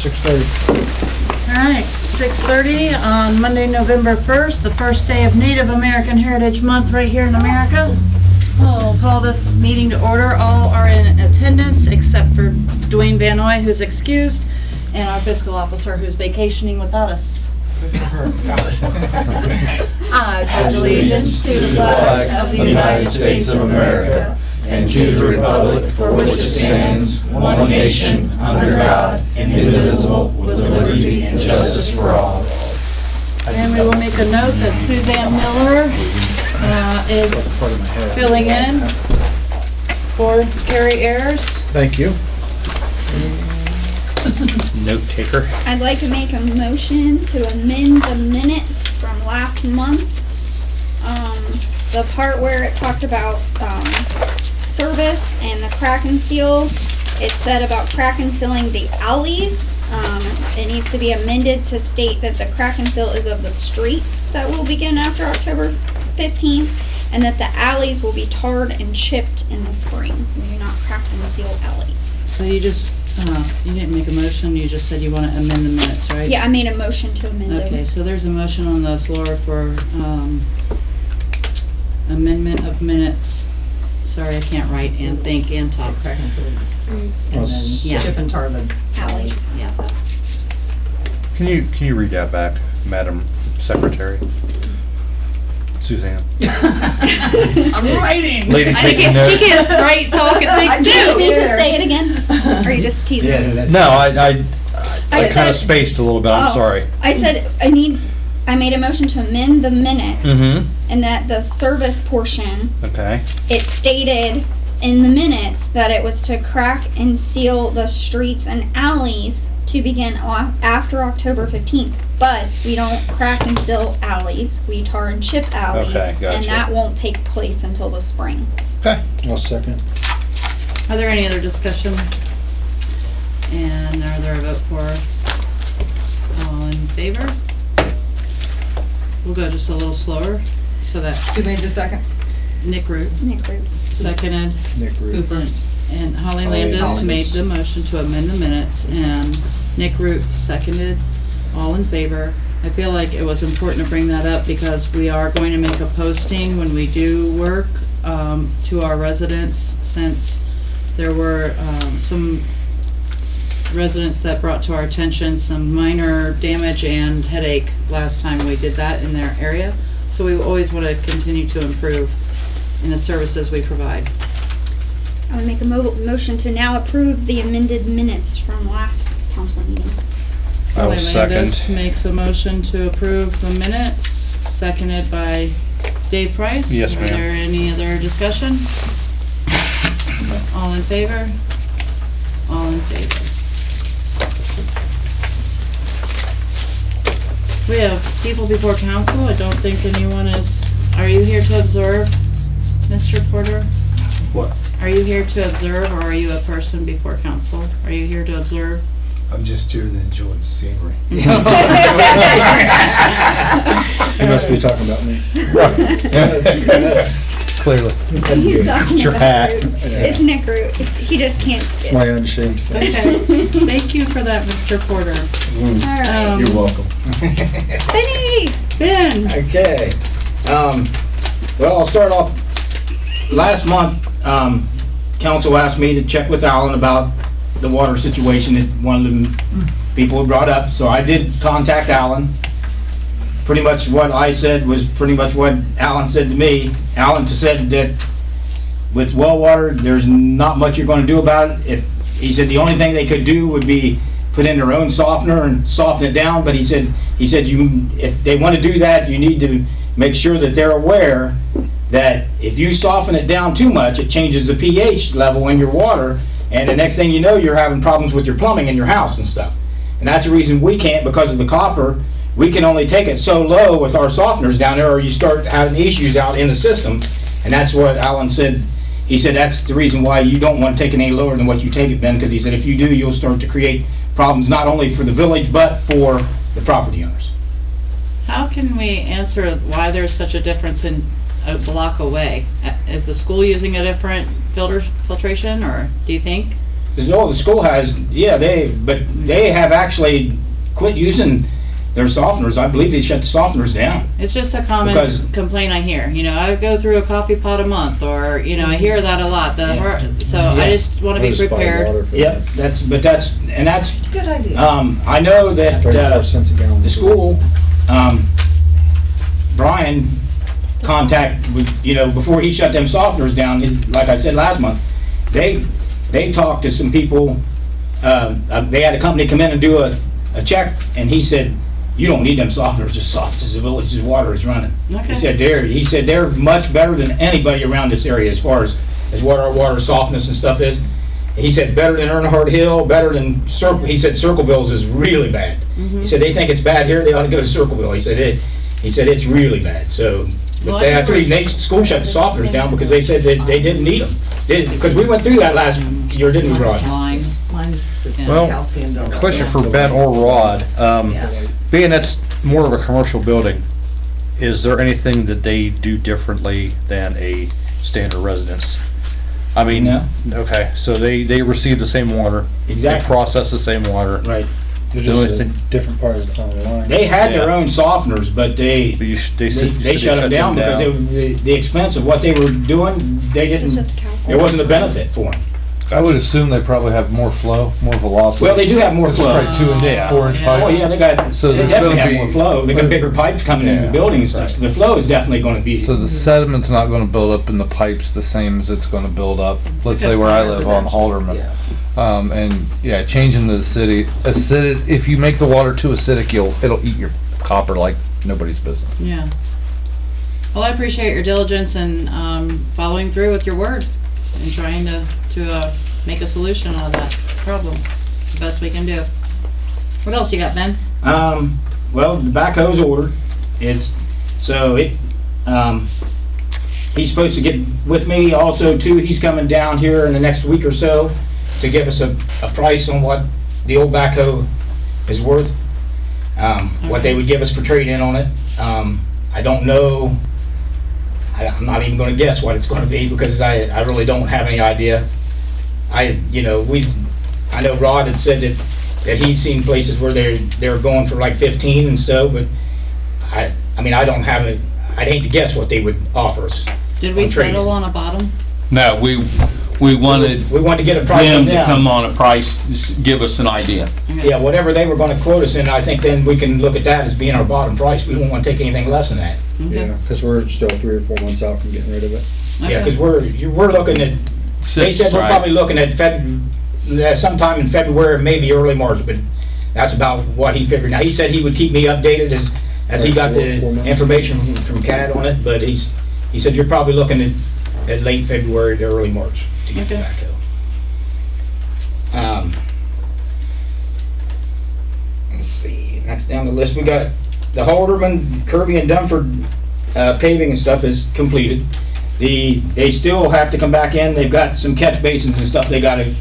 6:30. All right, 6:30 on Monday, November 1st, the first day of Native American Heritage Month right here in America. We'll call this meeting to order. All are in attendance except for Dwayne Van Noy, who's excused, and our fiscal officer, who's vacationing without us. I pledge allegiance to the flag of the United States of America and to the republic for which it stands, one nation, under God, indivisible, with liberty and justice for all. And we will make a note that Suzanne Miller is filling in for Carrie Ayers. Thank you. Note taker. I'd like to make a motion to amend the minutes from last month. The part where it talked about service and the crack and seal, it said about crack and sealing the alleys. It needs to be amended to state that the crack and seal is of the streets that will begin after October 15th, and that the alleys will be tarred and chipped in the spring. We do not crack and seal alleys. So you just, you didn't make a motion, you just said you want to amend the minutes, right? Yeah, I made a motion to amend them. Okay, so there's a motion on the floor for amendment of minutes. Sorry, I can't write and think and talk. Crack and seal the streets, and Yeah. then chip and tar the Alleys. Yeah. Can you read that back, Madam Secretary? Suzanne. I'm writing! Lady She taking notes. can't write, talk, and think Do you too. need to say it again? Or are you just teasing? No, I I kind of said- spaced a little bit, I'm Oh, sorry. I said I made a motion to amend the minutes, Mm-hmm, and that the service portion, okay. it stated in the minutes that it was to crack and seal the streets and alleys to begin after October 15th. But we don't crack and seal alleys, we tar and chip alleys. Okay, gotcha. And that won't take place until the spring. Okay. I'll second. Are there any other discussion? And are there a vote for? All in favor? We'll go just a little slower, so that Who made the second? Nick Root Nick Root. seconded, Nick Root. Hooper. and Holly Holly Landis Landis. made the motion to amend the minutes, and Nick Root seconded. All in favor? I feel like it was important to bring that up because we are going to make a posting when we do work to our residents, since there were some residents that brought to our attention some minor damage and headache last time we did that in their area. So we always want to continue to improve in the services we provide. I would make a motion to now approve the amended minutes from last council meeting. I will Landis second. makes a motion to approve the minutes, seconded by Dave Price. Yes, ma'am. Are there any other discussion? All in favor? All in favor. We have people before council. I don't think anyone is, are you here to observe, Mr. Porter? What? Are you here to observe, or are you a person before council? Are you here to observe? I'm just here to enjoy the scenery. He must be talking about me. Clearly. He's talking It's your about hat. Root. It's Nick Root. He just can't. It's my unshaved face. Okay, thank you for that, Mr. Porter. Alright. You're welcome. Benny! Ben, Okay. Well, I'll start off. Last month, council asked me to check with Alan about the water situation that one of the people had brought up. So I did contact Alan. Pretty much what I said was pretty much what Alan said to me. Alan said that with well water, there's not much you're going to do about it. He said the only thing they could do would be put in their own softener and soften it down. But he said if they want to do that, you need to make sure that they're aware that if you soften it down too much, it changes the pH level in your water, and the next thing you know, you're having problems with your plumbing in your house and stuff. And that's the reason we can't, because of the copper. We can only take it so low with our softeners down there, or you start having issues out in the system. And that's what Alan said. He said that's the reason why you don't want to take it any lower than what you take it, Ben, because he said if you do, you'll start to create problems not only for the village, but for the property owners. how can we answer why there's such a difference in a block away? Is the school using a different filtration, or do you think? the school has, yeah, but they have actually quit using their softeners. I believe they shut the softeners down. It's just a common Because- complaint I hear, you know, I go through a coffee pot a month, or, you know, I hear that a lot, so I Yeah. just wanna be Or just buy prepared. water for Yep, that's Good idea. I know that, 34 cents a gallon. the school, Brian you know, before he shut them softeners down, like I said last month, they talked to some people, they had a company come in and do a check, and he said, you don't need them softeners as soft as the village's water is running. Okay. He said they're much better than anybody around this area as far as what our water softness and stuff is. He said better than Earnhardt Hill, better than he said Circleville's is really bad. He said they think it's bad here, they ought to go to Circleville. He said it's really bad, so. Well, But school shut the softeners down because they said that they didn't need them. Because we went through that last year, didn't we, Rod? Line. Mine's the Well, calcium donut. Question for Ben or Rod. Yeah. Being that's more of a commercial building, is there anything that they do differently than a standard residence? I mean, No. okay, so they receive the same water. Exactly. They process the same water. Right. There's the just only a thing- different part of the line. They had their Yeah. own softeners, but they shut them down because the expense of what they were doing, It's just calcium. there wasn't a benefit for them. I would assume they probably have more flow, more velocity. Well, they do have more It's flow. probably 2 and Yeah. 4 inch Yeah. pipe. Oh, yeah, they So there's definitely gonna have be- more flow. They got bigger pipes coming into the Yeah. building and stuff, so the flow is definitely gonna be. So the sediment's not gonna build up in the pipes the same as it's gonna build up, let's say where I live on Halderman. And yeah, changing the acidic, if you make the water too acidic, it'll eat your copper like nobody's business. Yeah. Well, I appreciate your diligence and, following through with your word and trying to make a solution out of that problem, the best we can do. What else you got, Ben? Well, the backhoe's ordered. He's supposed to get with me also too. He's coming down here in the next week or so to give us a price on what the old backhoe is worth. What they would give us for trade-in on it. I don't know. I'm not even gonna guess what it's gonna be because I really don't have any idea. I know Rod had said that he'd seen places where they're going for like 15 and so, but I don't have it. I'd hate to guess what they would offer us. Did we on trade-in. settle on a bottom? No, we wanted We wanted to get a price from them to come them. on a price, give us an idea. Okay. Yeah, whatever they were gonna quote us in, I think then we can look at that as being our bottom price. We don't wanna take anything less than that. Okay. Yeah, because we're still 3 or 4 months out from getting rid of it. Yeah, Okay. cause we're looking at, they said we're Right. probably looking at sometime in February, maybe early March, but that's about what he figured. Now, he said he would keep me updated as he got the Four months. information from CAD on it, but he said you're probably looking at late February to early March to get the Okay. backhoe. Let's see, next down the list, we got the Halderman, Kirby and Dunford paving and stuff is completed. They still have to come back in, they've got some catch basins and stuff they gotta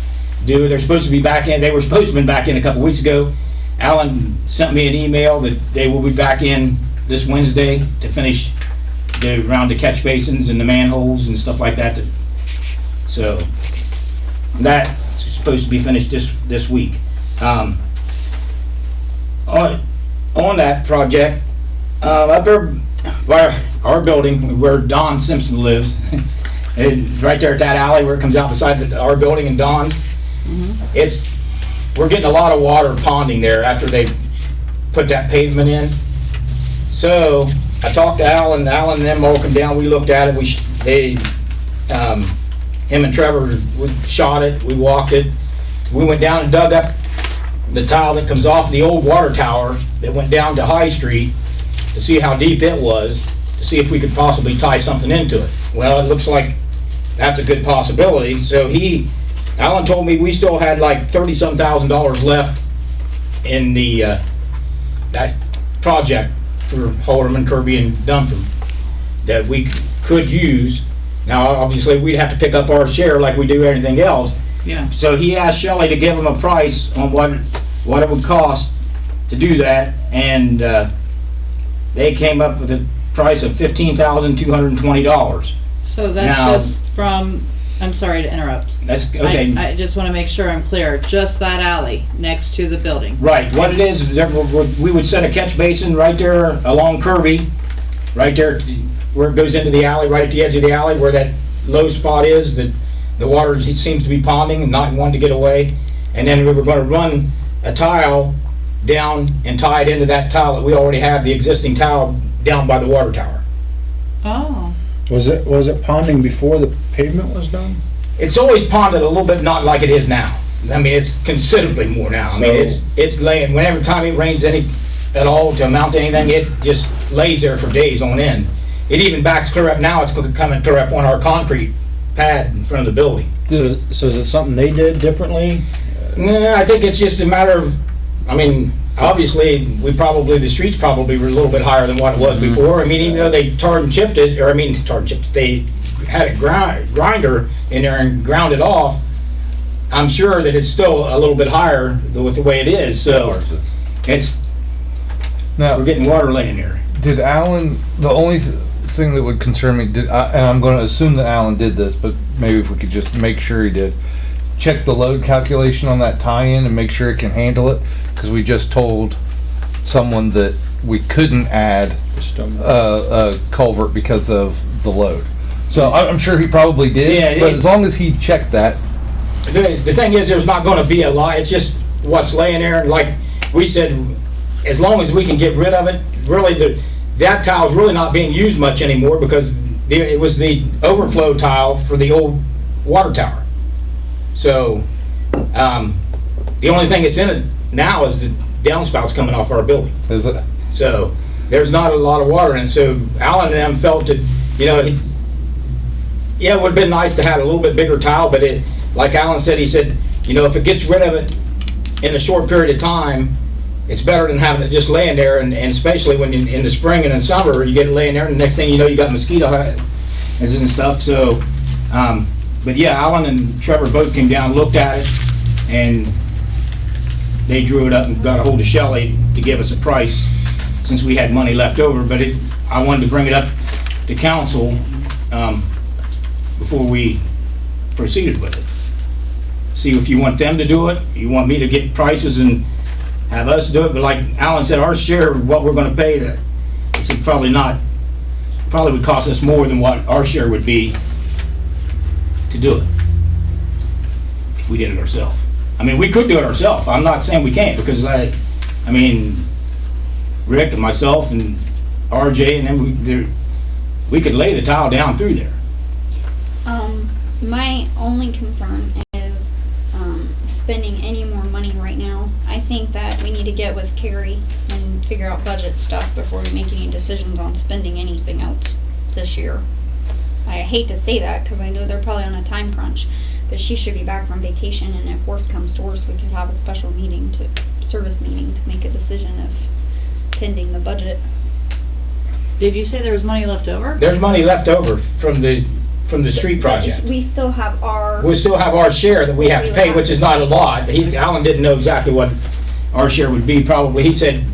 do. They're supposed to be back in, they were supposed to have been back in a couple weeks ago. Alan sent me an email that they will be back in this Wednesday to finish around the catch basins and the manholes and stuff like that. So, that's supposed to be finished this week. On that project, up there by our building where Don Simpson lives, right there at that alley where it comes out beside our building and Don's, we're getting a lot of water ponding there after they put that pavement in. So I talked to Alan and them all come down, we looked at it, him and Trevor shot it, we walked it, we went down and dug up the tile that comes off the old water tower that went down to High Street to see how deep it was, to see if we could possibly tie something into it. Well, it looks like that's a good possibility, so Alan told me we still had like $30-some thousand left in that project for Halderman, Kirby, and Dunford that we could use. Now, obviously, we'd have to pick up our share like we do everything else. Yeah. So he asked Shelley to give him a price on what it would cost to do that, and they came up with a price of $15,220. So that's Now- just from I'm sorry to interrupt. That's, okay. I just wanna make sure I'm clear, just that alley next to the building. Right, what it is we would set a catch basin right there along Kirby, right there where it goes into the alley, right at the edge of the alley where that low spot is, that the water seems to be ponding and not wanting to get away. And then we were gonna run a tile down and tie it into that tile that we already have, the existing tile down by the water tower. Oh, Was it ponding before the pavement was done? It's always ponded a little bit, not like it is now. I mean, it's considerably more now. I mean, So- it's laying, whenever time it rains at all to amount to anything, it just lays there for days on end. It even backs clear up now, it's coming clear up on our concrete pad in front of the building. So is it something they did differently? No, I think it's just a matter of, I mean, obviously, the streets probably were a little bit higher than what it was before. I mean, even though they tarred and chipped it, they had a grinder in there and ground it off, I'm sure that it's still a little bit higher with the way it is, so it's, Now, we're getting water laying there. did Alan, the only thing that would concern me, and I'm gonna assume that Alan did this, but maybe if we could just make sure he did, check the load calculation on that tie-in and make sure it can handle it, because we just told someone that we couldn't add a culvert because of the load. So I'm sure he probably Yeah, did, but as long as he checked that. The thing is, there's not gonna be a lot, it's just what's laying there, and like we said, as long as we can get rid of it, really, that tile's really not being used much anymore, because it was the overflow tile for the old water tower. So, the only thing that's in it now is the downspouts coming off our building. Is it? So, there's not a lot of water in it, so Alan and them felt that, yeah, it would've been nice to have a little bit bigger tile, but like Alan said, he said, if it gets rid of it in a short period of time, it's better than having it just laying there, and especially when in the spring and in summer, you get it laying there, and the next thing you know, you got mosquito and stuff, so, but yeah, Alan and Trevor both came down, looked at it, and they drew it up and got a hold of Shelley to give us a price, since we had money left over, but I wanted to bring it up to council, before we proceeded with it. See if you want them to do it, you want me to get prices and have us do it, but like Alan said, our share of what we're gonna pay, he said probably would cost us more than what our share would be to do it, if we did it ourselves. I mean, we could do it ourselves, I'm not saying we can't, because I mean, Rick and myself and RJ, and then we could lay the tile down through there. My only concern is spending any more money right now. I think that we need to get with Carrie and figure out budget stuff before we make any decisions on spending anything else this year. I hate to say that because I know they're probably on a time crunch, but she should be back from vacation, and if worse comes to worse, we could have a special service meeting to make a decision if pending the budget. did you say there was money left over? There's money left over from the street project. We still have We still have our share that we have to pay, which is not a lot. Alan didn't know exactly what our share would be, probably, he said,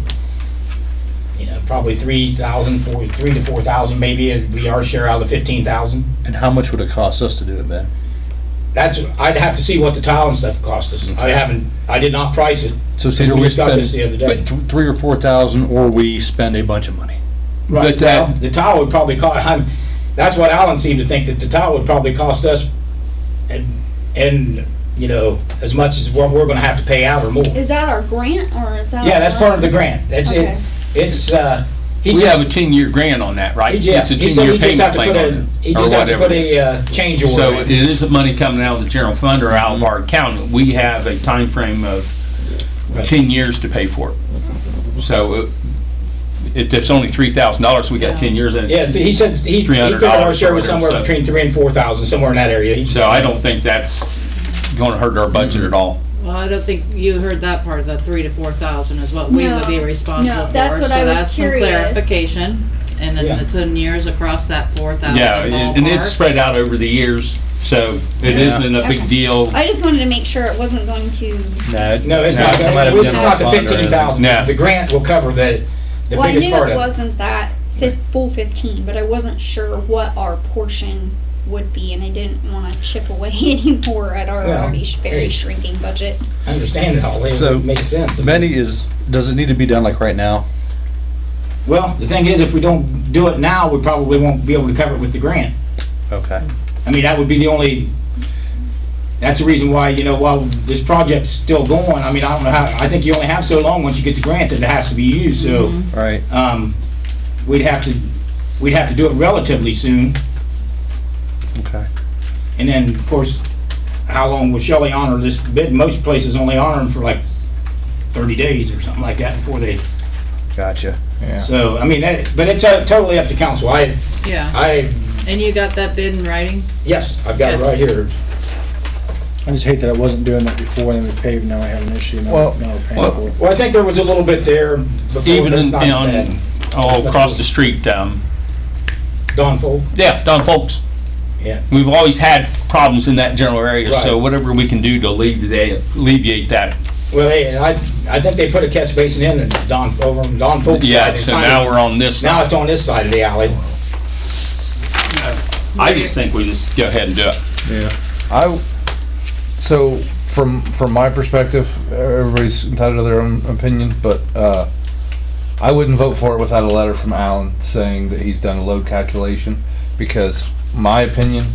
probably 3,000, 3 to 4,000 maybe, would be our share out of the 15,000. And how much would it cost us to do it, Ben? I'd have to see what the tile and stuff cost us. I did not price it. So it's either We we just got spend this the other day. 3 or 4,000, or we spend a bunch of money. Right, But the tile would probably cost, that's what Alan seemed to think, that the tile would probably cost us, and as much as what we're gonna have to pay out or more. Is that our grant, or is that? Yeah, that's part of the grant. Okay. We have a 10-year grant on that, right? Yeah, It's a he said 10-year he just have payment to plan put on he it, or just have to whatever put it is. a change order So in. it is money coming out of the general fund or out of our account. We have a time frame of 10 years to pay for it. So if it's only $3,000, we got 10 years. And Yeah, he said, he figured our share was somewhere so- between 3,000 and 4,000, somewhere in that area. So I don't think that's gonna hurt our budget at all. Well, I don't think you heard that part, the 3,000 to 4,000 is what we would be No, responsible no, for. that's what I was So that's some curious. clarification, and then Yeah. the 10 years across that 4,000 Yeah, and it's ballpark. spread out over the years, so it Yeah. isn't a big Okay. deal. I just wanted to make sure it wasn't going to. No, it's No, not, it might have it's not general the fund or anything. 15,000. No. The grant will cover the Well, I biggest knew part it of it. wasn't that full 15, but I wasn't sure what our portion would be, and I didn't wanna chip away anymore at our Well, already very hey. shrinking budget. I understand it all, So, it makes sense. Benny, does it need to be done like right now? Well, the thing is, if we don't do it now, we probably won't be able to cover it with the grant. Okay. I mean, that would be the only, that's the reason why, while this project's still going, I mean, I don't know how, I think you only have so long once you get the grant that it has to be used, so, Right. we'd have to do it relatively soon. Okay. And then, of course, how long will Shelley honor this bid? Most places only honor them for like 30 days or something like that before they, Gotcha. Yeah. so, I mean, but it's totally up to council. Yeah. And you got that bid in writing? Yes, I've got it right here. I just hate that I wasn't doing that before, then we paved, now I have an issue, now Well- now we're paying for it. Well, I think there was a little bit there before, Even but it's not on, bad. across the street, Don Folk? yeah, Don Folks. Yeah. We've always had problems in that general area, so Right. whatever we can do to alleviate that. Well, I think they put a catch basin in and Don Folk's Yeah, side. so now we're on this Now side. it's on this side of the alley. I just think we just go ahead and do it. Yeah. So from my perspective, everybody's entitled to their own opinion, but I wouldn't vote for it without a letter from Alan saying that he's done a load calculation, because my opinion,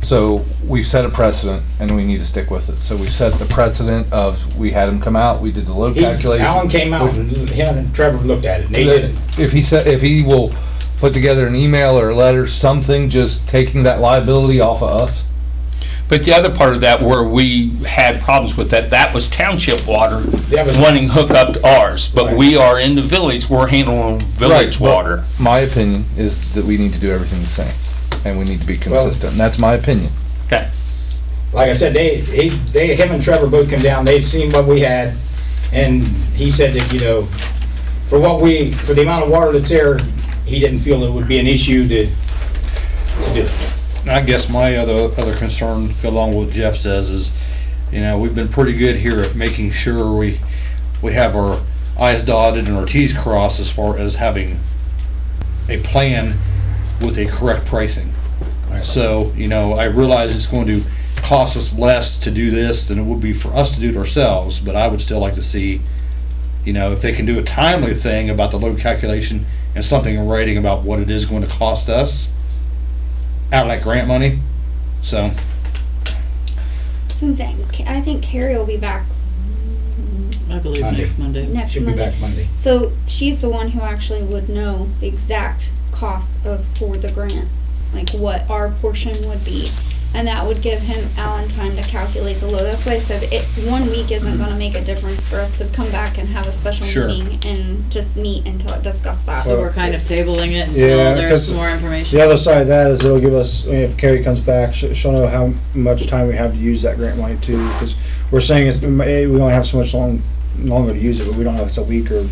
so we've set a precedent and we need to stick with it. So we've set the precedent of, we had him come out, we did the load calculation. Alan came out and him and Trevor looked at it and they did it. If he will put together an email or a letter, something, just taking that liability off of us. But the other part of that where we had problems with that was township water That was- wanting hook up to ours. But Right. we are in the village, we're handling village Right, but water. My opinion is that we need to do everything the same, and we need to be consistent, and that's my opinion. Okay. Like I said, him and Trevor both come down, they'd seen what we had, and he said that, for the amount of water that's there, he didn't feel it would be an issue to do it. I guess my other concern, along with what Jeff says, is, we've been pretty good here at making sure we have our I's dotted and our T's crossed as far as having a plan with a correct pricing. So, I realize it's going to cost us less to do this than it would be for us to do it ourselves, but I would still like to see, if they can do a timely thing about the load calculation and something in writing about what it is going to cost us out of that grant money. So, So I'm saying, I think Carrie will be back I believe Monday. next Monday. next Should be Monday. back Monday. So she's the one who actually would know the exact cost for the grant, like what our portion would be. And that would give Alan time to calculate the load. That's why I said 1 week isn't gonna make a difference for us to come back and have a special Sure. meeting and just meet and discuss that. So we're kind of tabling it until Yeah, there's 'cause more information. The other side of that is it'll give us, if Carrie comes back, she'll know how much time we have to use that grant money too, because we're saying we only have so much longer to use it, but we don't know if it's a week or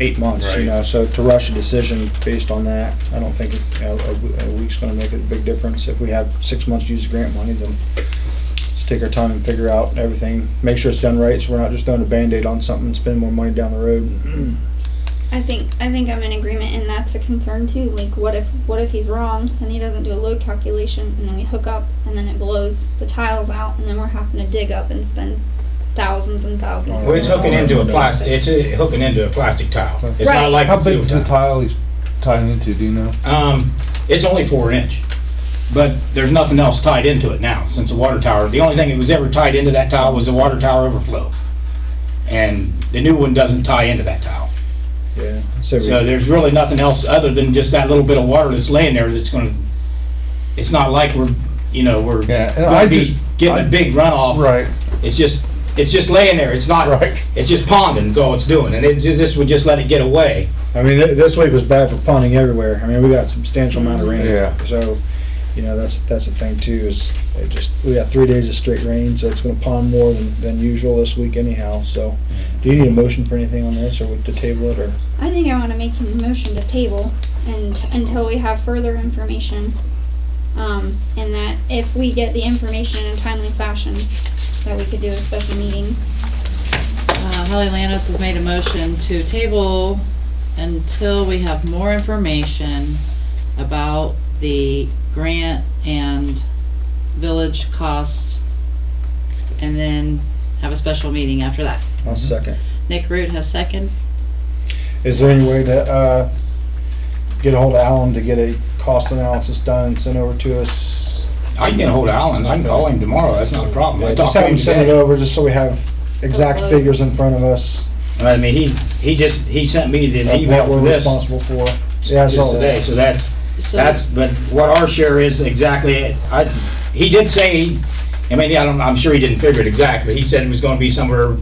8 months, Right. so to rush a decision based on that, I don't think a week's gonna make a big difference. If we have 6 months to use the grant money, then let's take our time and figure out everything, make sure it's done right, so we're not just throwing a Band-Aid on something and spending more money down the road. I think I'm in agreement, and that's a concern too. Like, what if he's wrong and he doesn't do a load calculation, and then we hook up, and then it blows the tiles out, and then we're having to dig up and spend thousands and thousands. Well, it's hooking into a plastic tile. It's Right. not like How a field big's the tile. tile he's tying into, do you know? It's only 4 inch, but there's nothing else tied into it now, since the water tower, the only thing that was ever tied into that tile was the water tower overflow. And the new one doesn't tie into that tile. Yeah. So there's really nothing else other than just that little bit of water that's laying there that's gonna, it's not like we're Yeah, and gonna I be just- getting a big runoff. Right. It's just laying there, it's not, Right. it's just ponding is all it's doing, and this would just let it get away. I mean, this week was bad for ponding everywhere. I mean, we got a substantial amount of rain. Yeah. So, that's the thing too, is we got 3 days of straight rain, so it's gonna pond more than usual this week anyhow, so. Do you need a motion for anything on this, or to table it, or? I think I want to make a motion to table and until we have further information. And that if we get the information in a timely fashion, that we could do a special meeting. Holly Lannis has made a motion to table until we have more information about the grant and village cost, and then have a special meeting after that. I'll second. Nick Root has second. Is there any way to, get a hold of Alan to get a cost analysis done and sent over to us? I can get a hold of Alan, I can call him tomorrow, that's not a problem. I Just talked to have him him send it today. over, just so we have exact figures in front of us I mean, he sent me the of email what we're for this responsible for. Yeah, I just saw today, that. so that's, So- but what our share is exactly, he did say, I mean, I'm sure he didn't figure it exact, but he said it was gonna be somewhere,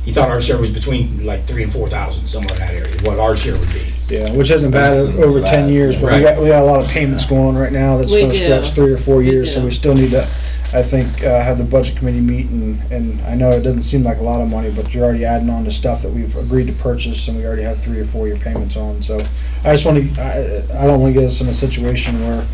he thought our share was between like 3,000 and 4,000, somewhere in that area, what our share would be. Yeah, which isn't bad That's over bad. 10 years, but Right. we got a lot of payments going on right now that's We gonna do. stretch 3 or 4 We years, so do. we still need to, I think, have the budget committee meet, and I know it doesn't seem like a lot of money, but you're already adding on to stuff that we've agreed to purchase, and we already have 3 or 4 year payments on, so I just wanna, I don't wanna get us in a situation where,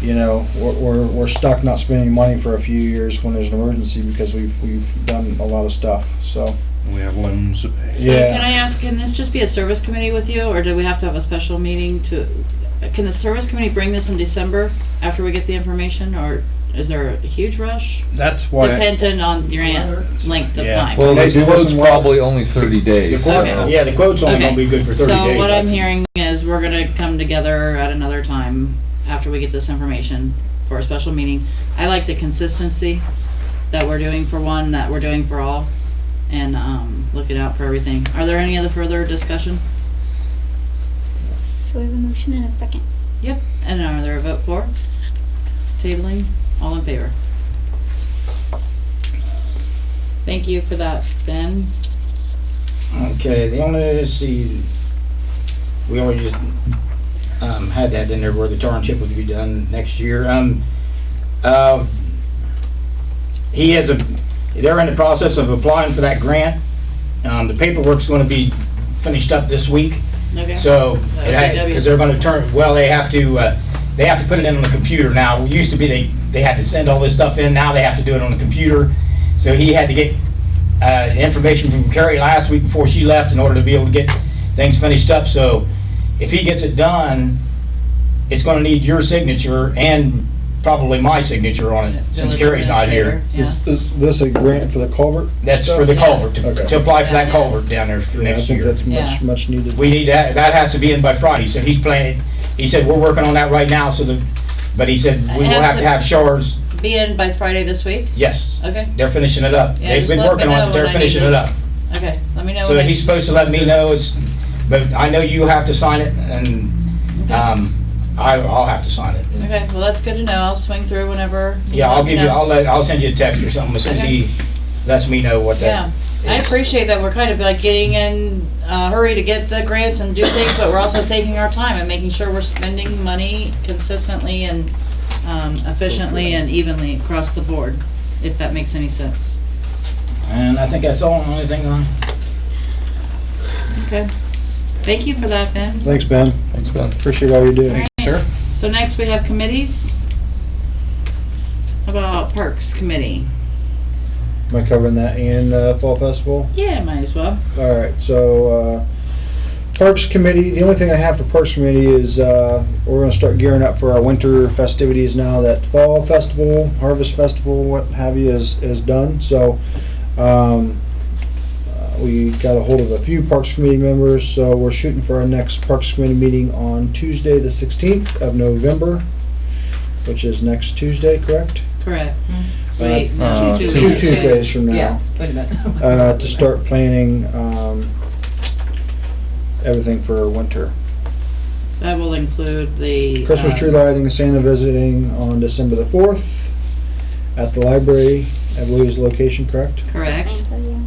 you know, we're stuck not spending money for a few years when there's an emergency, because we've done a lot of stuff, so. We have loans to pay. So Yeah. can I ask, can this just be a service committee with you, or do we have to have a special meeting to, can the service committee bring this in December after we get the information, or is there a huge rush? That's why. Dependent on your length of Yeah. time. Well, They the do quote's listen well. probably only 30 days, The quote- so. Yeah, the quote's only gonna Okay. be good for 30 days. So what I I'm think. hearing is we're gonna come together at another time after we get this information for a special meeting. I like the consistency that we're doing for one, that we're doing for all, and, looking out for everything. Are there any other further discussion? So we have a motion and a second. Yep. And are there a vote for? Tabling, all in favor? Thank you for that, Ben. Okay, the only, let's see, we already just, had that in there where the tar and chip would be done next year. He has they're in the process of applying for that grant. The paperwork's gonna be finished up this week, Okay. so, Okay, because they're gonna they have to put it in on the computer now. It used to be they had to send all this stuff in, now they have to do it on the computer. So he had to get, information from Carrie last week before she left in order to be able to get things finished up. So if he gets it done, it's gonna need your signature and probably my signature on it, since Village Carrie's not here. administrator, Is this a grant for the culvert? That's stuff? for the culvert, Okay. to apply for that Yeah. culvert down there for Yeah, I next think year. that's Yeah. much needed. We need that has to be in by Friday, so he's planning, he said, we're working on that right now, but he said, we will Has have to to- have showers, Be in by Friday this week? yes. Okay. They're finishing it up. Yeah, They've just been let me working on know it, they're when I finishing need it to- up. Okay, let me know So when he's supposed to let me know, but I know you have to sign it, and, I'll have to sign it. Okay, well, that's good to know. I'll swing through whenever. Yeah, let me know. I'll send you a text or something as soon as Okay. he lets me know what Yeah, that I is. appreciate that we're kind of like getting in a hurry to get the grants and do things, but we're also taking our time and making sure we're spending money consistently and efficiently and evenly across the board, if that makes any sense. And I think that's all, only thing Okay. Thank you for that, Ben. Thanks, Ben. Thanks, Ben. Appreciate all you do. Alright. Sure. So next we have committees. How about Parks Committee? Am I covering that and Fall Festival? Yeah, might as well. All right, so Parks Committee, the only thing I have for Parks Committee is we're going to start gearing up for our winter festivities now that Fall Festival, Harvest Festival, what have you, is done. So we got a hold of a few Parks Committee members, so we're shooting for our next Parks Committee meeting on Tuesday, the 16th of November, which is next Tuesday, correct? Correct. Wait, no, Uh, two Two Tuesdays. Tuesdays from now. Yeah, wait a minute. To start planning everything for winter. That will include the. Christmas tree lighting, Santa visiting on December the 4th at the library, I believe is the location, correct? Correct. Santa, yeah.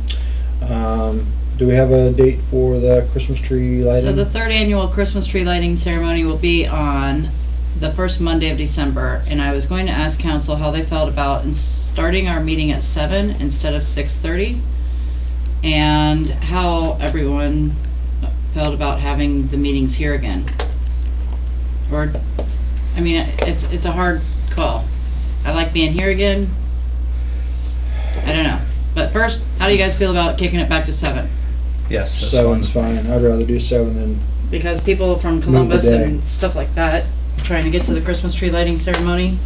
Do we have a date for the Christmas tree lighting? So the third annual Christmas tree lighting ceremony will be on the first Monday of December, and I was going to ask council how they felt about starting our meeting at 7 instead of 6:30, and how everyone felt about having the meetings here again. Or, I mean, it's a hard call. I like being here again. I don't know. But first, how do you guys feel about kicking it back to 7? Yes. that's 7's fine. I'd rather do 7 than, Because people from the Columbus day. and stuff like that trying to get to the Christmas tree lighting ceremony.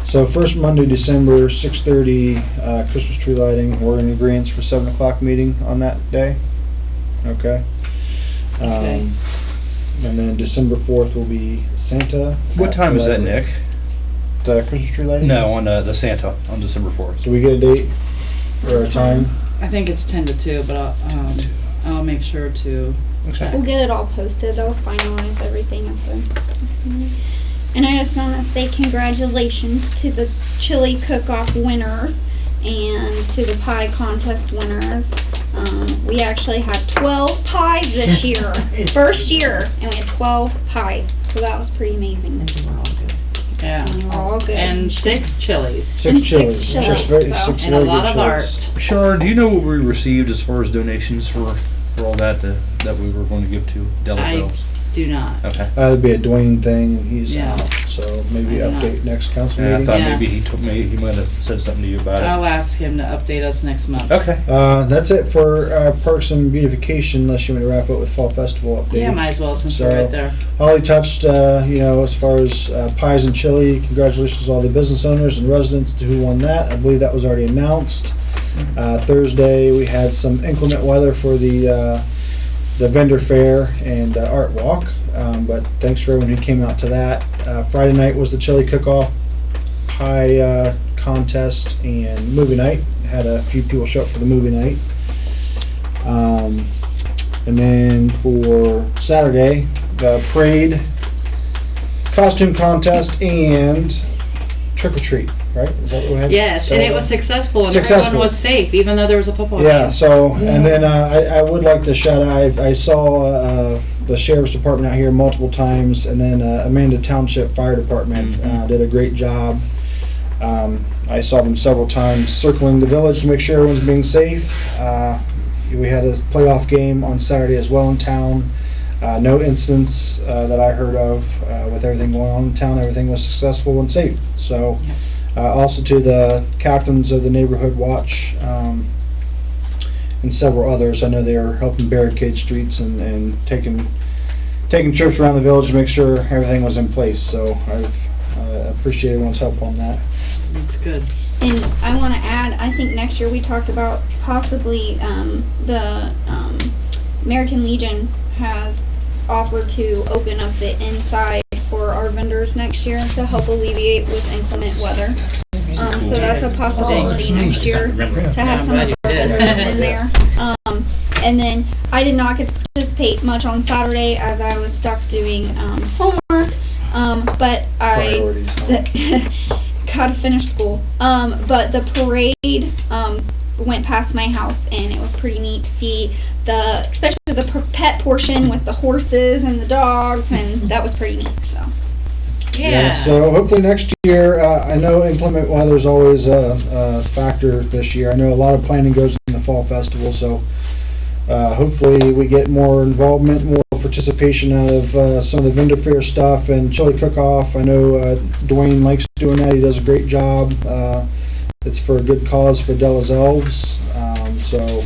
So first Monday, December, 6:30, Christmas tree lighting. We're in agreement for 7 o'clock meeting on that day. Okay. Okay. And then December 4th will be Santa. What time is that, Nick? The Christmas tree lighting? No, on the Santa on December 4th. Do we get a date or a time? I think it's 10 to 2, but I'll make sure to check. We'll get it all posted. They'll finalize everything at the meeting. And I just want to say congratulations to the chili cook-off winners and to the pie contest winners. We actually had 12 pies this year, first year, and we had 12 pies, so that was pretty amazing. Yeah. And they were all good. And 6 chilies. Six chilies. chilies, Six very, so. six And a very lot good of chilies. art. Shar, do you know what we received as far as donations for all that that we were going to give to Della I Phelps? do not. Okay. That'd be a Dwayne thing, and he's Yeah. out, so maybe I know. update next council Yeah, I meeting. thought Yeah. maybe he might have said something to you about it. I'll ask him to update us next month. Okay. That's it for Parks and Beautification, unless you want to wrap up with Fall Festival update. Yeah, might as well since we're So- right there. Holly touched, as far as pies and chili, congratulations to all the business owners and residents to who won that. I believe that was already announced. Thursday, we had some inclement weather for the vendor fair and art walk, but thanks for everyone who came out to that. Friday night was the chili cook-off, pie contest, and movie night. Had a few people show up for the movie night. And then for Saturday, the parade, costume contest, and trick or treat, right? Is that what we had? Yes, and it was successful, and Successful. everyone was safe, even though there was a football game. Yeah, so, and then I would like to shout out, I saw the sheriff's department out here multiple times, and then Amanda Township Fire Department did a great job. I saw them several times circling the village to make sure everyone's being safe. We had a playoff game on Saturday as well in town. No incidents that I heard of with everything going on in town. Everything was successful and safe. So, also to the captains of the neighborhood watch and several others. I know they are helping barricade streets and taking trips around the village to make sure everything was in place. So I've appreciate everyone's help on that. It's good. And I want to add, I think next year we talked about possibly the American Legion has offered to open up the inside for our vendors next year to help alleviate with inclement weather. So that's a possibility next year to have some of our vendors in there. And then I did not get to participate much on Saturday as I was stuck doing homework. But Priorities. Gotta finish school. But the parade went past my house, and it was pretty neat to see especially the pet portion with the horses and the dogs, and that was pretty neat. So. Yeah. So hopefully next year, I know inclement weather is always a factor this year. I know a lot of planning goes in the fall festival, so hopefully we get more involvement, more participation out of some of the vendor fair stuff and chili cook-off. I know Dwayne likes doing that. He does a great job. It's for a good cause for Della's Elves. So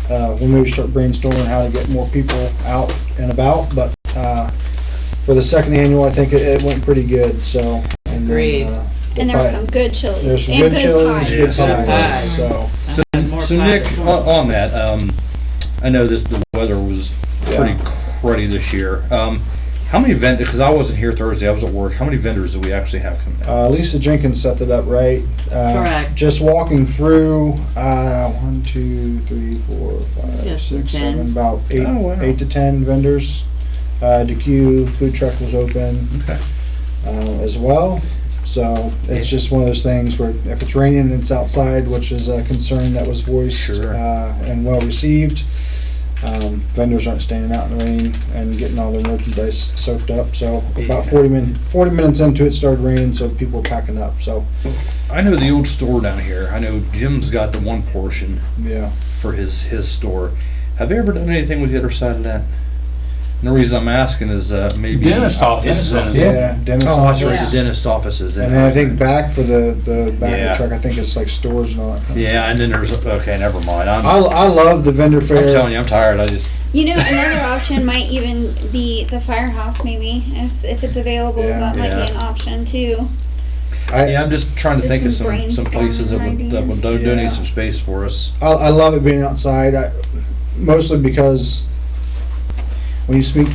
we'll maybe start brainstorming how to get more people out and about. But for the second annual, I think it went pretty good. So Agreed. And there were some good chilies. There's some and good chilies, pies. good Good pies. pies. So I had more So pies Nick, this morning. on that, I know the weather was pretty cruddy this year. How many vendors, because I wasn't here Thursday, I was at work, how many vendors do we actually have coming out? Lisa Jenkins set it up right. Correct. Just walking through, 1, 2, 3, 4, 5, Yes, 6, 10. 7, about 8, Oh, wow. 8 to 10 vendors. DQ food truck was open Okay. as well. So it's just one of those things where if it's raining and it's outside, which is a concern that was voiced Sure. and well received, vendors aren't standing out in the rain and getting all their merchandise soaked up. So about 40 minutes into it started raining, so people were packing up. So I know the old store down here. I know Jim's got the one portion yeah. for his store. Have they ever done anything with the other side of that? And the reason I'm asking is, maybe. Dentist office is in it. Yeah, dentist Oh, that's right, office. the dentist offices. And then I think back for the back of Yeah. the truck, I think it's like stores and all that. kind of Yeah, and then there's, okay, never mind. stuff. I'm I love the vendor fair. telling you, I'm tired. I just, You know, another option might even be the firehouse, maybe, if it's available, Yeah. that might Yeah. be an option too. yeah, I'm just trying to Just think of some some places that would brainstorming donate ideas. some space for us. I love it being outside, mostly because when you speak,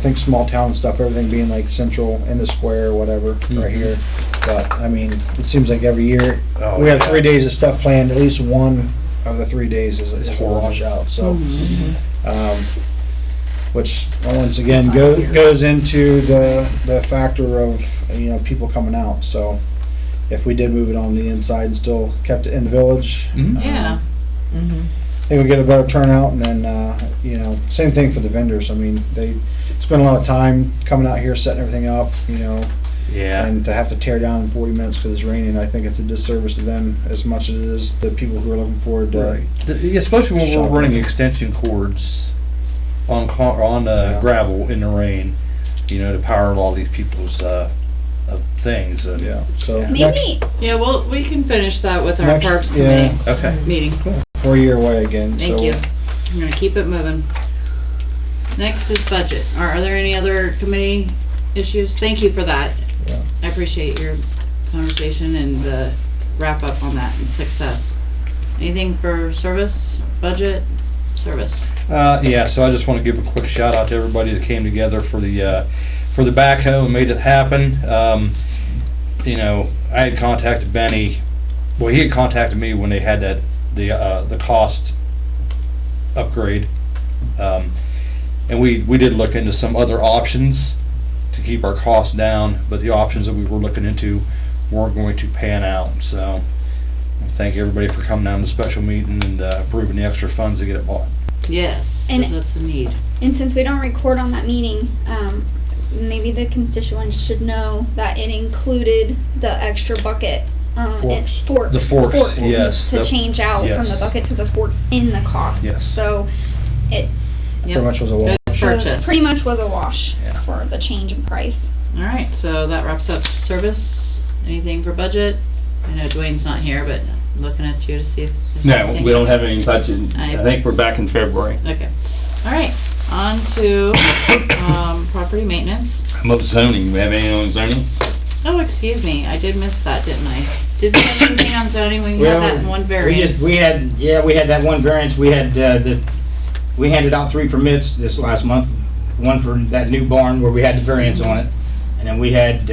think small town and stuff, everything being like central in the square or whatever, right Mhm. here. But, I mean, it seems like every year, Oh, we have yeah. 3 days of stuff planned, at least one of the 3 days is a horrible. washout, so. Mm-hmm. Which, once again, goes into the factor of, people coming out, so. If we did move it on the inside and still kept it in the village. Mhm. Yeah. I think we get a better turnout, and then, same thing for the vendors. I mean, they spend a lot of time coming out here, setting everything up, Yeah. and to have to tear down in 40 minutes because it's raining, I think it's a disservice to them as much as it is the people who are looking forward to. Right. Especially when we're shopping. running extension cords on Yeah. gravel in the rain, to power all these people's things. And Yeah, so next, Maybe, Yeah, well, we can finish that with our Next- Parks yeah. Committee Okay. meeting. we're a year away again. Thank so you. I'm gonna keep it moving. Next is budget. Are there any other committee issues? Thank you for that. Yeah. I appreciate your conversation and the wrap up on that and success. Anything for service, budget, service? Yeah, so I just want to give a quick shout out to everybody that came together for the backhoe and made it happen. I had contacted Benny. Well, he had contacted me when they had the cost upgrade, and we did look into some other options to keep our costs down, but the options that we were looking into weren't going to pan out. So, thank everybody for coming down to the special meeting and approving the extra funds to get it bought. Yes, And- 'cause that's a need. and since we don't record on that meeting, maybe the constituents should know that it included the extra bucket. Forks. Forks. The forks, yes, To the- change out from the yes. bucket to the forks in the cost. Yes. So, it pretty much was a Good wash. purchase. pretty much was a wash Yeah. for the change in price. All right, so that wraps up service. Anything for budget? I know Dwayne's not here, but I'm looking at you to see if there's No, anything. we don't have any budget. I- I think we're back in February. Okay. All right, on to, property maintenance. How about zoning? We have anything on zoning? Oh, excuse me, I did miss that, didn't I? Did we have anything on zoning? We had that one variance. We had that one variance. We had, we handed out 3 permits this last month. One for that new barn where we had the variance on it. And then we had,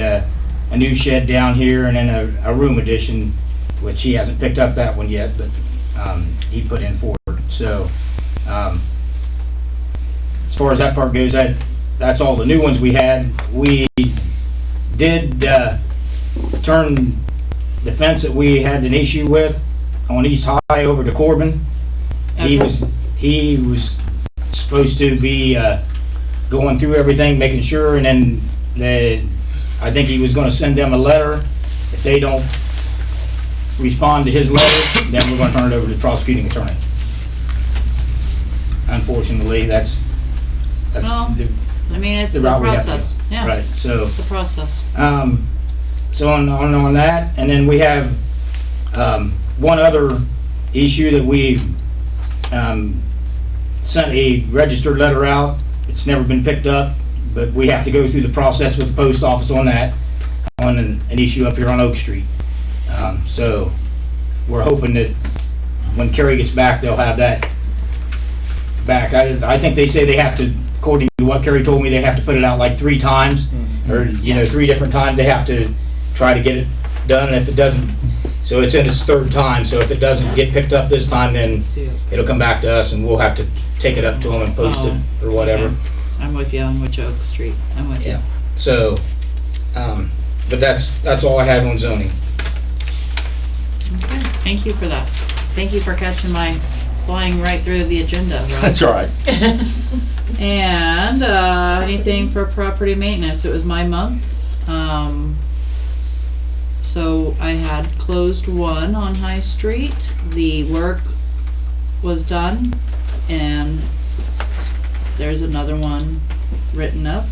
a new shed down here and then a room addition, which he hasn't picked up that one yet, but, he put in for it. So, as far as that part goes, that's all the new ones we had. We did, turn the fence that we had an issue with on East High over to Corbin. He was supposed to be, going through everything, making sure, and then I think he was gonna send them a letter. If they don't respond to his letter, then we're gonna turn it over to the prosecuting attorney. Unfortunately, that's Well, the I mean, it's the the route we have to process, go. yeah. Right, so. It's the process. So on that, and then we have, one other issue that we, sent a registered letter out. It's never been picked up, but we have to go through the process with the post office on that, on an issue up here on Oak Street. So we're hoping that when Kerry gets back, they'll have that back. I think they say they have to, according to what Kerry told me, they have to put it out like 3 times, or, 3 different times they have to try to get it done, and if it doesn't, so it's in its 3rd time, so if it doesn't get picked up this time, then it'll come back to us, and we'll have to take it up to them and post it, or whatever. Okay. I'm with you on Oak Street. I'm with you. Yeah. So, but that's all I have on zoning. Okay, thank you for that. Thank you for catching my flying right through the agenda, Rob. That's all right. And, anything for property maintenance? It was my month. So I had closed one on High Street. The work was done and there's another one written up.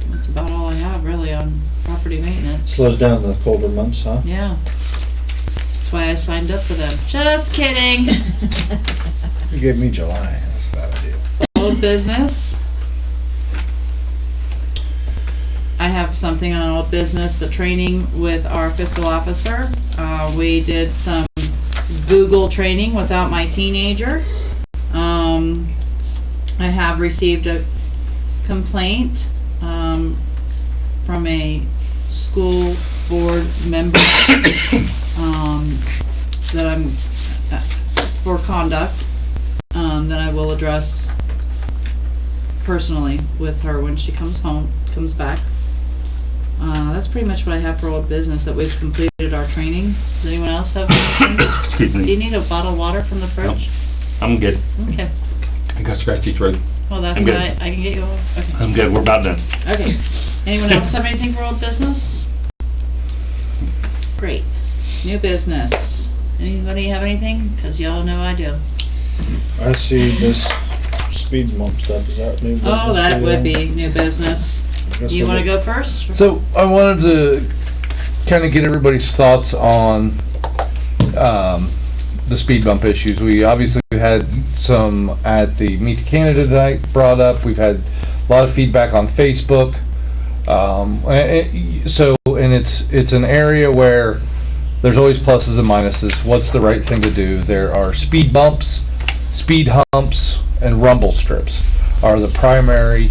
That's about all I have really on property maintenance. Slows down the colder months, huh? Yeah. That's why I signed up for them. Just kidding. You gave me July. That's a bad idea. Old business. I have something on old business, the training with our fiscal officer. We did some Google training without my teenager. I have received a complaint from a school board member that I'm for conduct that I will address personally with her when she comes back. That's pretty much what I have for old business, that we've completed our training. Does anyone else have anything? Excuse Do me. you need a bottle of water from the fridge? I'm good. Okay. I got scratchy throat. Well, that's I'm good. why I can get you over. Okay. I'm good. We're about done. Okay. Anyone else have anything for old business? Great. New business. Anybody have anything? Because y'all know I do. I see this speed bump stuff. Is that new business? Oh, that for would you? be new business. Guess You we'll want to get- go first? So I wanted to kind of get everybody's thoughts on the speed bump issues. We obviously had some at the Meet the Candidate night brought up. We've had a lot of feedback on Facebook. And it's an area where there's always pluses and minuses. What's the right thing to do? There are speed bumps, speed humps, and rumble strips are the primary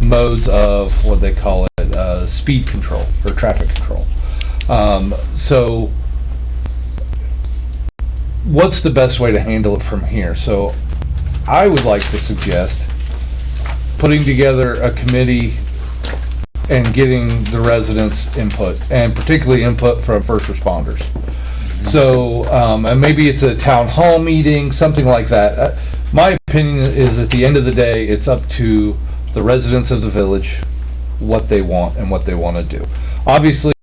modes of what they call it, speed control or traffic control. So what's the best way to handle it from here? So I would like to suggest putting together a committee and getting the residents' input, and particularly input from first responders. So, and maybe it's a town hall meeting, something like that. My opinion is, at the end of the day, it's up to the residents of the village what they want and what they want to do. Obviously,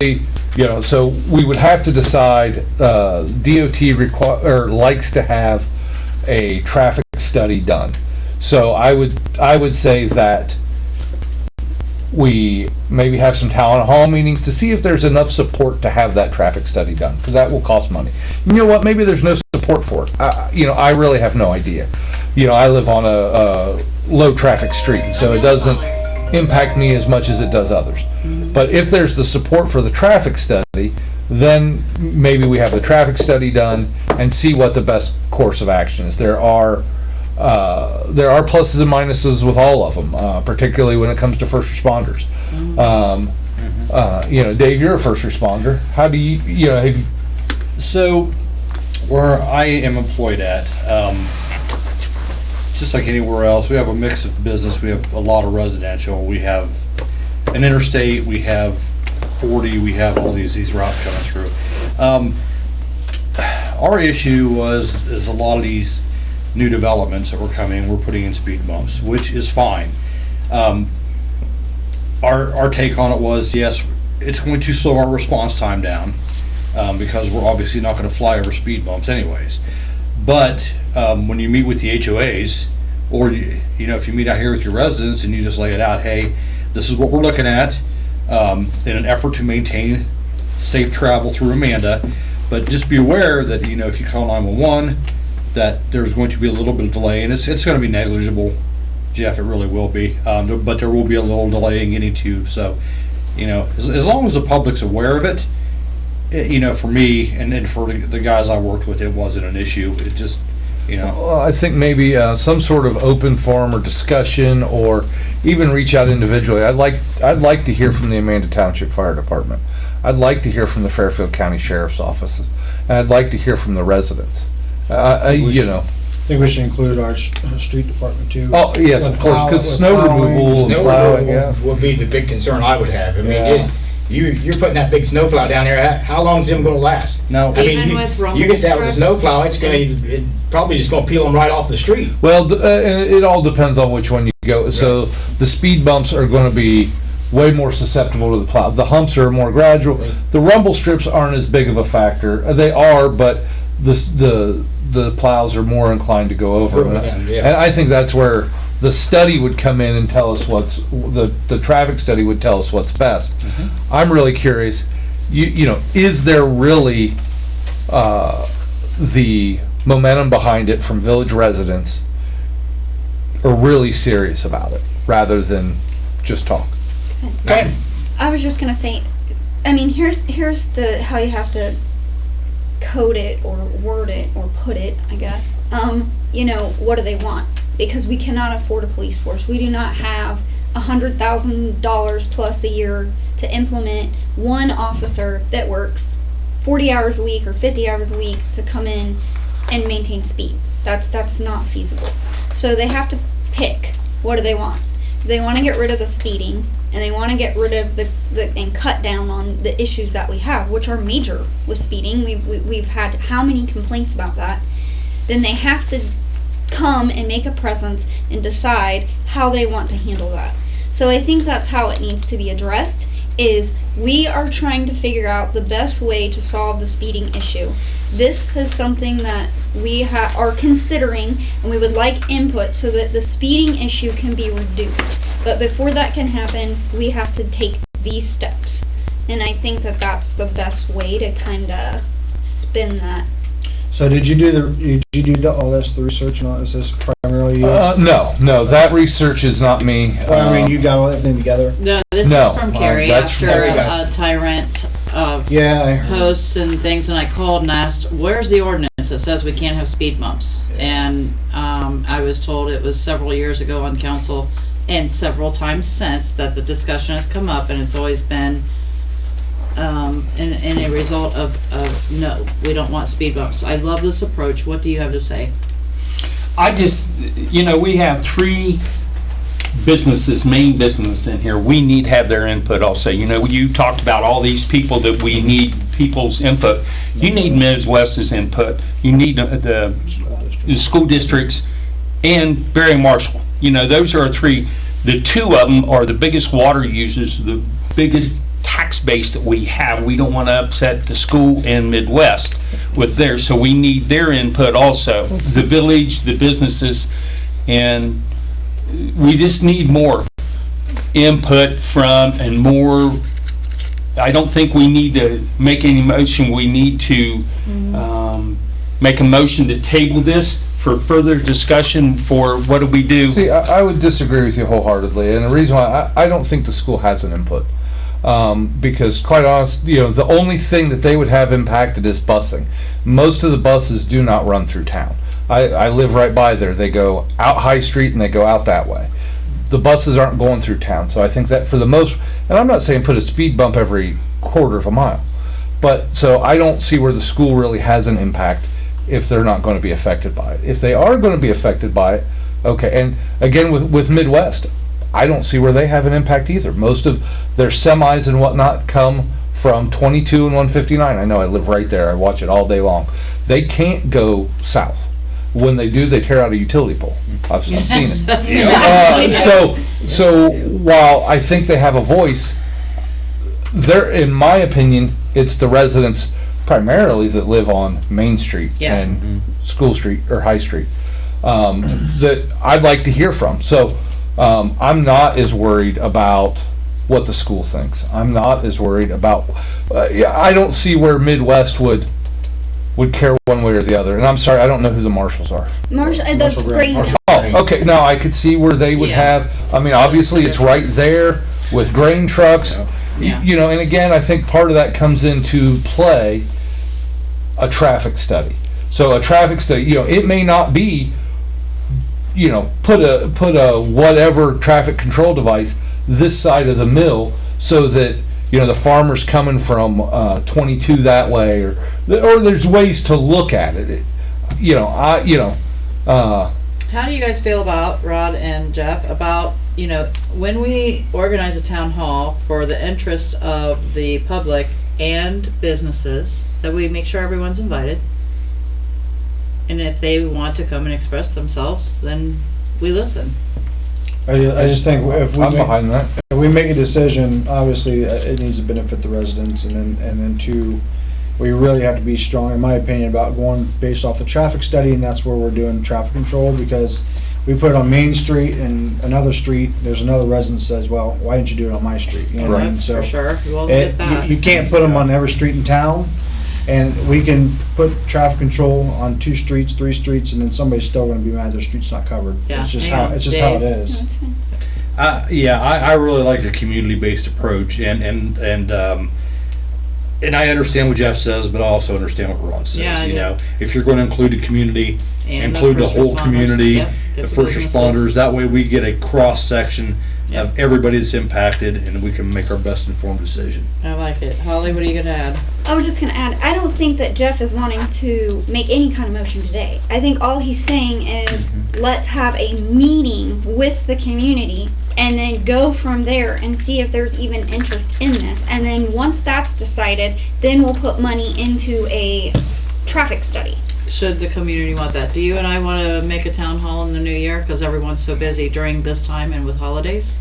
so we would have to decide, DOT likes to have a traffic study done. So I would say that we maybe have some town hall meetings to see if there's enough support to have that traffic study done, because that will cost money. You know what, maybe there's no support for it. I really have no idea. I live on a low traffic street, so it doesn't impact me as much as it does others. But if there's the support for the traffic study, then maybe we have the traffic study done and see what the best course of action is. There are pluses and minuses with all of them, particularly when it comes to first responders. Dave, you're a first responder. How do you, So, where I am employed at, just like anywhere else, we have a mix of business. We have a lot of residential. We have an interstate. We have 40. We have all these routes coming through. Our issue is a lot of these new developments that were coming. We're putting in speed bumps, which is fine. Our take on it was, yes, it's going to slow our response time down, because we're obviously not going to fly over speed bumps anyways. But when you meet with the HOAs, or if you meet out here with your residents and you just lay it out, hey, this is what we're looking at, in an effort to maintain safe travel through Amanda, but just be aware that if you call 911, that there's going to be a little bit of delay, and it's going to be negligible, Jeff. It really will be, but there will be a little delay in getting to you. So, as long as the public's aware of it, for me and for the guys I worked with, it wasn't an issue. It just, Well, I think maybe some sort of open forum or discussion, or even reach out individually. I'd like to hear from the Amanda Township Fire Department. I'd like to hear from the Fairfield County Sheriff's Office, and I'd like to hear from the residents. I think we should include our street department too. Oh, yes, of course, because snow removal is plowing, yeah. Would be the big concern I would have. I mean, Yeah. you're putting that big snowplow down there, how long is it gonna last? No. I mean, Even with rumble you get that with a strips? snowplow, it probably just gonna peel them right off the street. Well, and it all depends on which one you go. So the speed bumps are going to be way more susceptible to the plow. The humps are more gradual. The rumble strips aren't as big of a factor. They are, but the the plows are more inclined to go over them. Yeah. And I think that's where the study would come in and tell us the traffic study would tell us what's best. I'm really curious, you know, is there really the momentum behind it from village residents are really serious about it rather than just talk? Okay. I was just gonna say, I mean, here's the how you have to code it or word it or put it, I guess. You know, what do they want? Because we cannot afford a police force. We do not have $100,000 plus a year to implement one officer that works 40 hours a week or 50 hours a week to come in and maintain speed. That's not feasible. So they have to pick, what do they want? They want to get rid of the speeding, and they want to get rid of and cut down on the issues that we have, which are major with speeding. We've had how many complaints about that? Then they have to come and make a presence and decide how they want to handle that. So I think that's how it needs to be addressed, is we are trying to figure out the best way to solve the speeding issue. This is something that we are considering, and we would like input so that the speeding issue can be reduced. But before that can happen, we have to take these steps. And I think that that's the best way to kind of spin that. So did you do all this, the research and all this? Is this primarily you? No, that research is not me. Well, I mean, you got all everything together? No, this No, is from Carrie that's after from- a tyrant of Yeah, I heard. posts and things, and I called and asked, where's the ordinance that says we can't have speed bumps? And I was told it was several years ago on council, and several times since, that the discussion has come up, and it's always been in a result of no, we don't want speed bumps. I love this approach. What do you have to say? I just, you know, we have three main businesses in here. We need to have their input also. You know, you talked about all these people that we need people's input. You need Midwest's input. You need the school districts and Barry Marshall. You know, those are our three. The two of them are the biggest water users, the biggest tax base that we have. We don't want to upset the school and Midwest with theirs, so we need their input also. The village, the businesses, and we just need more input from and more. I don't think we need to make any motion. We need to make a motion to table this for further discussion for what do we do. See, I would disagree with you wholeheartedly, and the reason why I don't think the school has an input. Because quite honest, you know, the only thing that they would have impacted is busing. Most of the buses do not run through town. I live right by there. They go out High Street and they go out that way. The buses aren't going through town, so I think that for the most, and I'm not saying put a speed bump every quarter of a mile, but so I don't see where the school really has an impact if they're not going to be affected by it. If they are going to be affected by it, okay. And again, with Midwest, I don't see where they have an impact either. Most of their semis and whatnot come from 22 and 159. I know, I live right there. I watch it all day long. They can't go south. When they do, they tear out a utility pole. I've seen it. So while I think they have a voice, they're, in my opinion, it's the residents primarily that live on Main Street and School Street or High Street that I'd like to hear from. So I'm not as worried about what the school thinks. I'm not as worried about. I don't see where Midwest would care one way or the other. And I'm sorry, I don't know who the marshals are. The grain. Oh, okay. Now I could see where they would have. I mean, obviously it's right there with grain trucks. Yeah. You know, and again, I think part of that comes into play a traffic study. So a traffic study, you know, it may not be, you know, put a whatever traffic control device this side of the mill so that, you know, the farmer's coming from 22 that way, or there's ways to look at it. How do you guys feel about, Rod and Jeff, about, you know, when we organize a town hall for the interests of the public and businesses, that we make sure everyone's invited? And if they want to come and express themselves, then we listen. I just think if behind that. we make a decision, obviously it needs to benefit the residents, and then two, we really have to be strong, in my opinion, about going based off the traffic study, and that's where we're doing traffic control, because we put it on Main Street and another street, there's another resident says, well, why didn't you do it on my street? You know what I mean? That's So for sure. We'll it- get that. You can't put them on every street in town, and we can put traffic control on 2 streets, 3 streets, and then somebody's still gonna be mad their street's not covered. Yeah, It's just hang how, on, it's just how it Dave. is. That's fine. Yeah, I really like the community-based approach, and I understand what Jeff says, but I also understand what Ron says. Yeah, I You do. know, if you're going to include the community, And the include the first whole responders. community, Yep, the get the first businesses. responders. That way, we get a cross section Yep. of everybody that's impacted, and we can make our best informed decision. I like it. Holly, what are you gonna add? I was just gonna add, I don't think that Jeff is wanting to make any kind of motion today. I think all he's saying is, let's have a meeting with the community and then go from there and see if there's even interest in this. And then once that's decided, then we'll put money into a traffic study. Should the community want that? Do you and I wanna make a town hall in the new year? Cause everyone's so busy during this time and with holidays?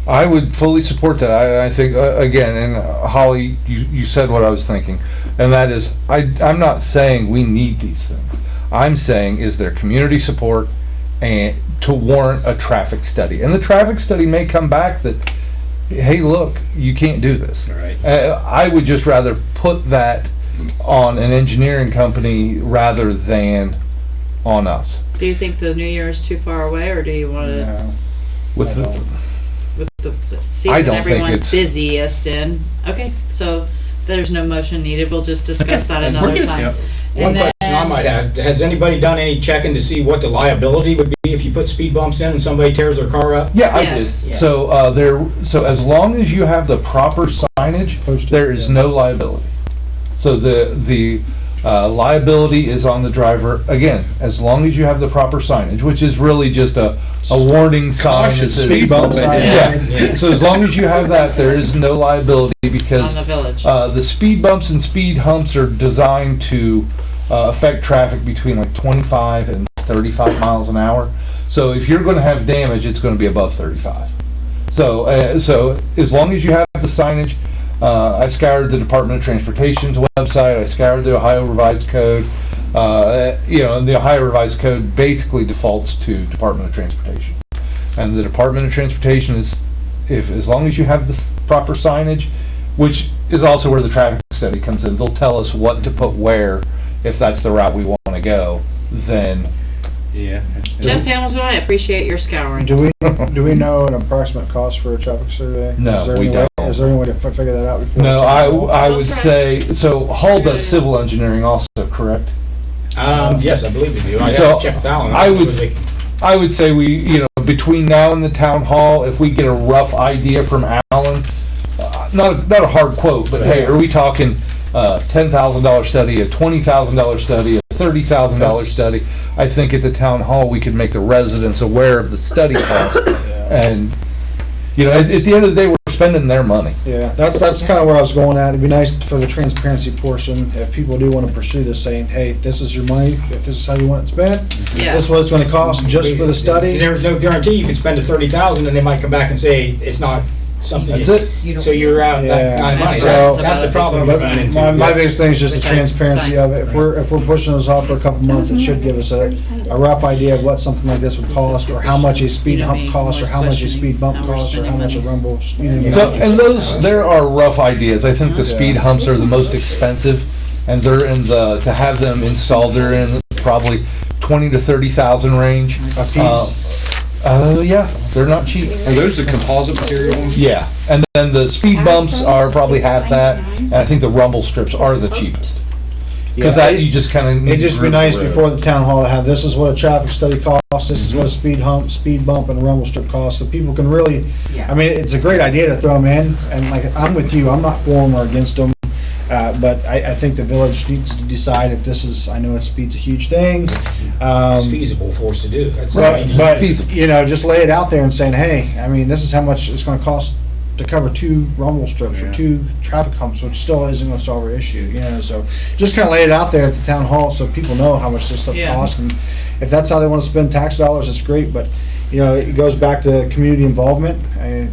I would fully support that. I think, again, and Holly, you said what I was thinking, and that is, I'm not saying we need these things. I'm saying, is there community support and to warrant a traffic study? And the traffic study may come back that, hey, look, you can't do this. Right. I would just rather put that on an engineering company rather than on us. Do you think the new year is too far away, or do you wanna, No, With I the, don't. with the I season don't think everyone's it's- busiest in? Okay, so there's no motion needed. We'll just discuss that We're another good, time. yeah. One And question I then- might have, has anybody done any checking to see what the liability would be if you put speed bumps in and somebody tears their car up? yeah, I Yes. did. So, so as long as you have the proper signage, Posted, there is yeah. no liability. So the liability is on the driver, again, as long as you have the proper signage, which is really just a warning sign. Caution, that says- speed bump sign. Yeah, so as long as you have that, there is no liability, because On the village. the speed bumps and speed humps are designed to affect traffic between like 25 and 35 miles an hour. So if you're gonna have damage, it's gonna be above 35. So as long as you have the signage, I scoured the Department of Transportation's website, I scoured the Ohio Revised Code, and the Ohio Revised Code basically defaults to Department of Transportation. And the Department of Transportation is, as long as you have the proper signage, which is also where the traffic study comes in, they'll tell us what to put where, if that's the route we wanna go, then. Yeah. Jeff Hamilton, I appreciate your scouring. Do we know an approximate cost for a traffic survey? No, Is there we any way- don't. Is there any way to figure that out before? No, we take I it? would say, so Hull does civil engineering also, correct? Yes, I believe we do. I So, have to check with Alan. I would say we, between now and the town hall, if we get a rough idea from Alan, not a hard quote, but hey, are we talking $10,000 study, a $20,000 study, a $30,000 study? I think at the town hall, we could make the residents aware of the study cost, and, at the end of the day, we're spending their money. Yeah, that's kind of where I was going at. It'd be nice for the transparency portion, if people do want to pursue this, saying, hey, this is your money, if this is how you want it spent, Yeah. this is what it's going to cost just for the study. There's no guarantee you could spend a 30,000 and they might come back and say it's not something. That's it. So you're out that kind of money. So- That's a problem But we're running into. my biggest thing is just the Okay, transparency of it. If we're pushing this off for a couple months, it should give us a rough idea of what something like this would cost, or how much a speed hump costs, or how much a speed bump costs, or how much a rumble, So, and there are rough ideas. I think the speed humps are the most expensive, and to have them installed, they're in probably 20 to 30,000 range. A piece. Yeah, they're not cheap. Are those the composite material ones? Yeah, and then the speed bumps are probably half that, and I think the rumble strips are the cheapest. Because Yeah, that, you just kind of. It'd just be nice before the town hall to have, this is what a traffic study costs, this is what a speed hump, speed bump, and a rumble strip costs, so people can really, I mean, it's a great idea to throw them in, and like, I'm with you, I'm not for them or against them, but I think the village needs to decide if this is, I know speed's a huge thing. It's feasible for us to do. That's But, Feasible. just lay it out there and saying, hey, I mean, this is how much it's gonna cost to cover 2 rumble strips or 2 traffic humps, which still isn't gonna solve our issue, so just kinda lay it out there at the town hall so people know how much this stuff Yeah. costs, and if that's how they wanna spend tax dollars, it's great, but, it goes back to community involvement, and,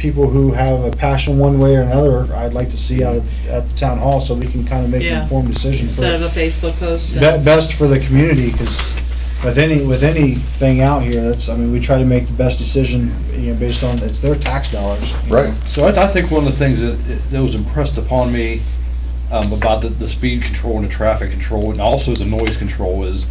people who have a passion one way or another, I'd like to see out at the town hall, so we can kind of make an Yeah. informed decision Instead of for a Facebook post. best for the community, because with anything out here, we try to make the best decision, based on, it's their tax dollars. Right. So I think one of the things that was impressed upon me about the speed control and the traffic control and also the noise control is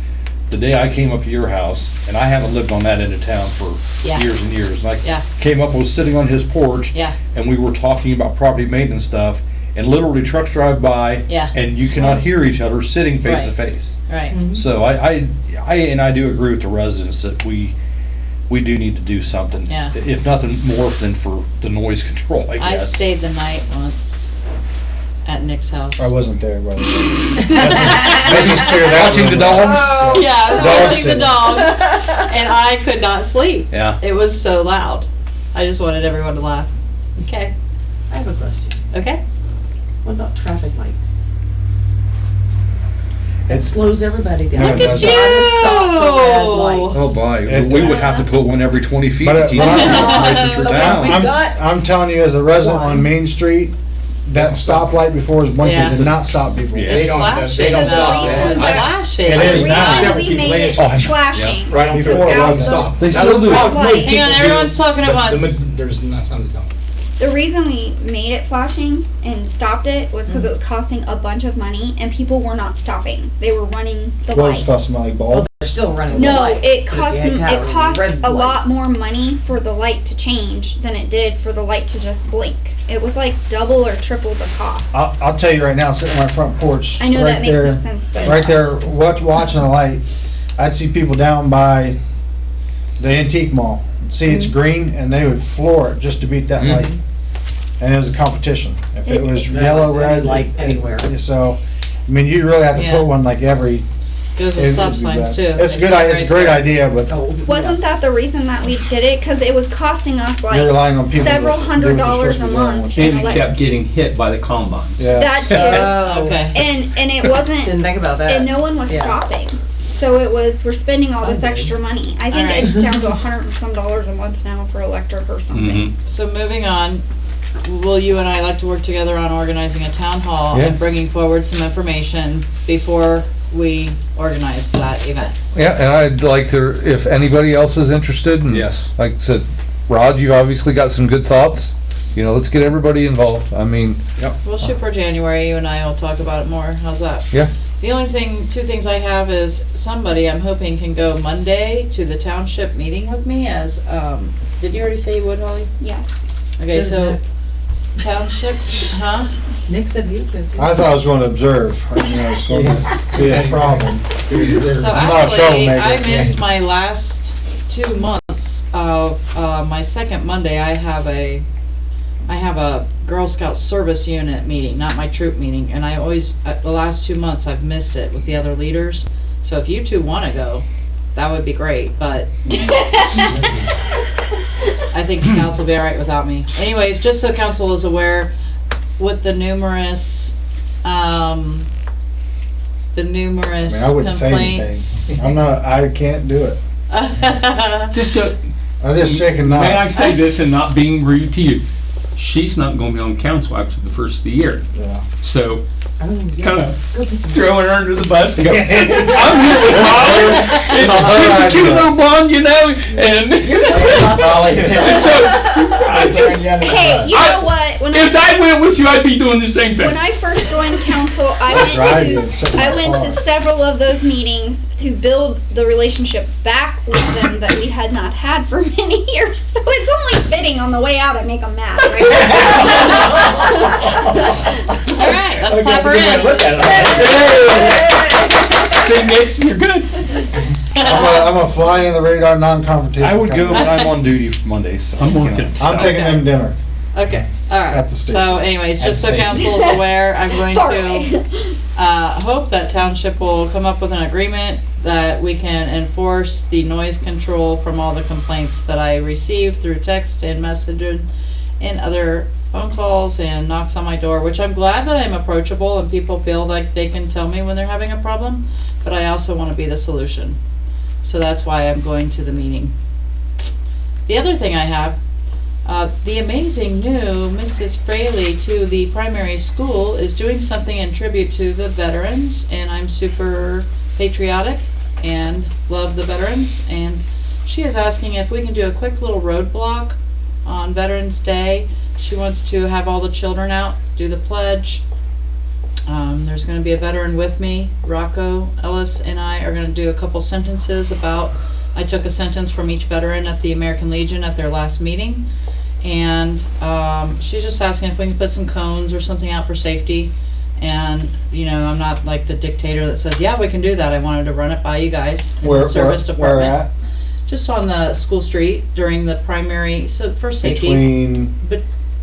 the day I came up to your house, and I haven't lived on that end of town for Yeah. years and years. And I Yeah. came up, was sitting on his porch, Yeah. and we were talking about property maintenance stuff, and literally trucks drive by, Yeah. and you cannot hear each other sitting face to Right. face. Right. So I do agree with the residents that we do need to do something. Yeah. If nothing more than for the noise control, I I guess. stayed the night once at Nick's house. I wasn't there, by the way. Watching the dogs. Yeah, I was Dog watching the sitting. dogs, and I could not sleep. Yeah. It was so loud. I just wanted everyone to laugh. Okay. I have a question. Okay. What about traffic lights? It It's- slows everybody down. No, it Look at doesn't. you! Gotta stop for red lights. Oh, boy, It- we would have to put one every 20 feet But, to keep but the I'm- license for But town. we got- I'm telling you, as a resident Why? on Main Street, that stoplight before is blinking Yeah. did not stop people. Yeah. It's don't- flashing. they don't though. stop that. It's I- flashing. It is The now. reason we made it Oh, I know. flashing. Right on Before before it it wasn't. stop. They Now, still do. most Right. people Hang on, do, everyone's talking at but the once. There's not some that don't. The reason we made it flashing and stopped it was because it was costing a bunch of money and people were not stopping. They were running the What light. was costing like bulb? They're still running the No, light. it But if cost you had them, had it cost red a light- lot more money for the light to change than it did for the light to just blink. It was like double or triple the cost. I'll tell you right now, sitting on my front porch. I know right that makes no there- sense, but. Right there, watching the light, I'd see people down by the antique mall. See it's green, and they would floor it just to beat that light. And it was a competition. If it was yellow, red. Light anywhere. So, you really have to Yeah. put one like every. Goes with stop signs too. It's a good, it's a great idea, but Oh, Wasn't that the reason that we did it? Because it was costing us you're like relying on people. to several do $100 what they're a supposed to do. month. And he kept getting hit by the combines. Yeah. That too. Okay. And it wasn't, Didn't think about that. and no one was Yeah. stopping. So it was, we're spending all this extra money. I think Alright. it's down to $100 and some a month now for electric or something. So moving on, will you and I like to work together on organizing a town hall Yeah. and bringing forward some information before we organize that event? Yeah, and I'd like to, if anybody else is interested, and Yes. like I said, Rod, you've obviously got some good thoughts. Let's get everybody involved. We'll shoot for January, you and I will talk about it more, how's that? Yeah. The only two things I have is somebody I'm hoping can go Monday to the township meeting with me as, did you already say you would, Holly? Yes. Okay, Said so, Nick. township, huh? Nick said you could. I thought I was going to observe. I knew I was going to be a problem. So I'm not a actually, I troublemaker. missed my last 2 months of, my second Monday, I have a Girl Scout service unit meeting, not my troop meeting, and I always, the last 2 months, I've missed it with the other leaders. So if you two wanna go, that would be great, but I think Scouts will be alright without me. Anyways, just so council is aware, with the numerous I wouldn't say complaints. anything. I can't do it. Just go, I'm just shaking now. may I say this and not being rude to you? She's not gonna be on council after the first of the year. Yeah. So, Oh, yeah. kind of Go put some. throwing her under the bus and go, I'm here with Holly. It's she's a cute little blonde, and so, I just, Hey, you know what? if I went with you, I'd be doing the same thing. When I first joined council, Drive you and sit in I my went car. to several of those meetings to build the relationship back with them that we had not had for many years. So it's only fitting on the way out I make them mad. Right? Alright, let's clap her in. See, Nick, you're good. I'm a fly in the radar, non-confrontational. I would go, kind of but I'm on duty for Monday, so. I'm working. I'm taking them dinner. Okay, alright. At the station. So anyways, At just so the station. council is aware, I'm going Sorry. to, hope that township will come up with an agreement that we can enforce the noise control from all the complaints that I received through text and messaging and other phone calls and knocks on my door, which I'm glad that I'm approachable and people feel like they can tell me when they're having a problem, but I also want to be the solution. So that's why I'm going to the meeting. The other thing I have, The amazing new Mrs. Fraley to the primary school is doing something in tribute to the veterans, and I'm super patriotic and love the veterans, and she is asking if we can do a quick little roadblock on Veterans Day. She wants to have all the children out, do the pledge. There's going to be a veteran with me. Rocco Ellis and I are going to do a couple sentences about, I took a sentence from each veteran at the American Legion at their last meeting, and she's just asking if we can put some cones or something out for safety. And you know, I'm not like the dictator that says, yeah, we can do that. I wanted to run it by you guys in the service department. Where at? Just on the school street during the primary, so for safety.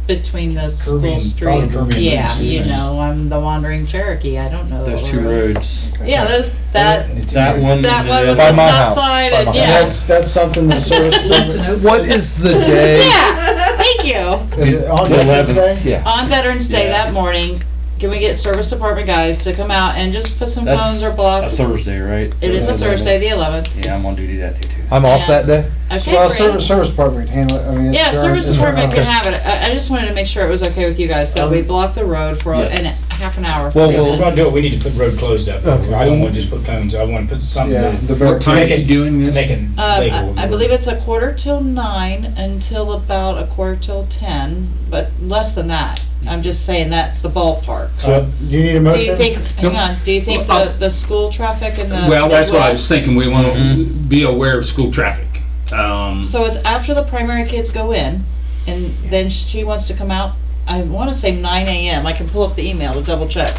Between the school Kirby and- street. probably Kirby and Yeah, Lindsay, you yes. know, I'm the wandering Cherokee. I don't know Those the two roads. Yeah, that That one. that and one the with By the my stop house. sign By and my yeah. That's something the service department. What is the day? Yeah, thank you. Is it on The Veterans 11th, Day? Yeah. On Veterans Day Yeah. that morning, can we get service department guys to come out and just put some cones or a blocks? Thursday, right? It is a Thursday, the 11th. Yeah, I'm on duty that day too. I'm off that day. Okay, Well, great. service department can handle it. I mean, it's Yeah, their- service it's their- department can okay. have it. I just wanted to make sure it was okay with you guys that we block the road for Yes. and half an hour. Well, for we'll- If we're gonna do it, we need to put road closed up. Okay. I don't wanna just put cones, I wanna put something Yeah, to the What time is Make she it- doing to this? make it legal. I believe it's 8:45 until about 9:45, but less than that. I'm just saying that's the ballpark. So, do you need a Do motion? you think, hang on, do you think the school traffic and the? Well, that's what I was Midwest- thinking, we want to Mhm. be aware of school traffic. So it's after the primary kids go in, and then she wants to come out, I wanna say 9 AM, I can pull up the email to double check.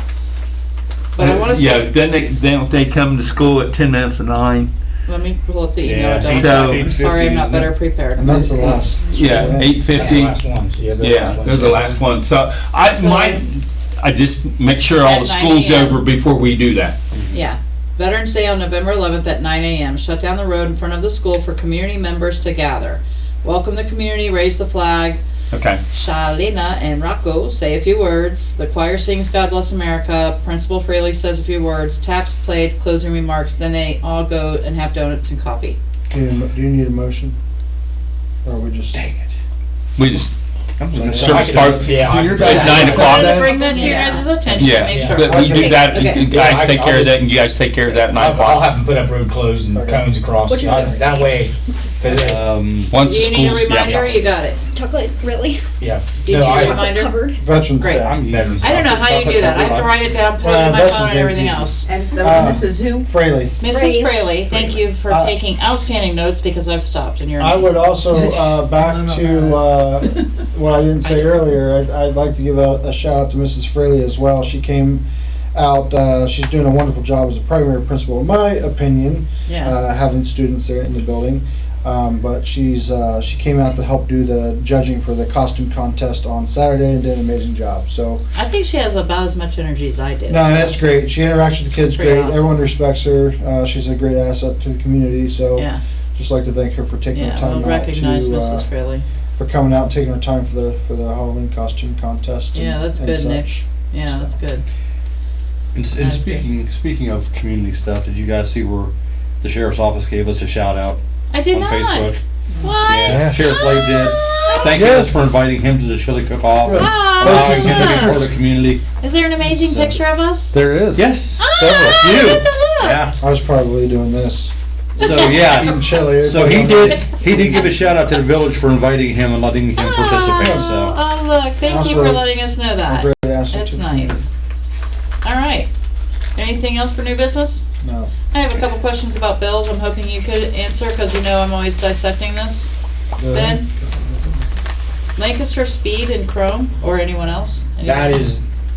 But I wanna Yeah, say, then they come to school at 10 minutes to 9. let me pull up the email Yeah, to double so- check. I'm sorry, I'm not better prepared. And that's the last. Yeah, That's 8:50. the last ones, yeah. Yeah, they're the last one. So I just make sure all At the 9 school's a.m. over before we do that. Yeah. Veterans Day on November 11th at 9 a.m. Shut down the road in front of the school for community members to gather. Welcome the community, raise the flag. Okay. Shalina and Rocco say a few words. The choir sings God Bless America. Principal Fraley says a few words. Taps played, closing remarks. Then they all go and have donuts and coffee. Do you need a motion? Or are we just? Dang it. We just, I'm gonna service say- part, Yeah. Do your at best. 9 I o'clock. wanted to bring that to your guys' attention to Yeah, make sure. but we do Okay, that, okay. you guys Yeah, take I'll care of just- that, and you guys take care of that at 9 I'll o'clock. have them put up road closed and Okay. cones across, What you doing? that way, 'cause Once Do the you need a school's, reminder? yeah. You got it. Chocolate, really? yeah. Do you No, need a I- reminder? Covered. Veterans Great. Day. I'm veterans. I don't know how you do that. I have to write it down, put it in my Veterans phone and Day's everything easy. else. And the Uh, Mrs. who? Fraley. Mrs. Fraley. Fraley, thank you for Uh, taking outstanding notes because I've stopped and you're I would amazing. also, back to, what I didn't say earlier, I'd like to give a shout out to Mrs. Fraley as well. She came out, she's doing a wonderful job as a primary principal, in my opinion, Yeah. having students there in the building. But she came out to help do the judging for the costume contest on Saturday and did an amazing job, so. I think she has about as much energy as I did. No, that's great. She interacts with the kids Pretty great. awesome. Everyone respects her. She's a great asset to the community, so. Yeah, Just like to thank her for taking yeah, the time we'll out recognize to, Mrs. Fraley. for coming out and taking her time for the Halloween costume contest. And, Yeah, that's and good, Nick. such. Yeah, that's good. And That's speaking of community stuff, did you guys see where the sheriff's office gave us a shout out I did on not. Facebook? What? Yeah, Sheriff Lake did. Thanking Yeah. us for inviting him to the chili cook-off and Oh, allowing him to be awesome. part of the community. Is there an amazing So- picture of us? There is. Yes. Ah, You. I get to look. Yeah. I was probably doing this. So Eating yeah. chili. So he did give a shout out to the village for inviting him and letting him participate. Oh, So oh, look, thank you Also, for letting us know A that. great asset That's to the nice. All right. Anything else for new business? community. I have a couple questions about bills I'm hoping you could answer because you know I'm always dissecting this. No. Ben? Lancaster Speed and Chrome or anyone else? Anyone?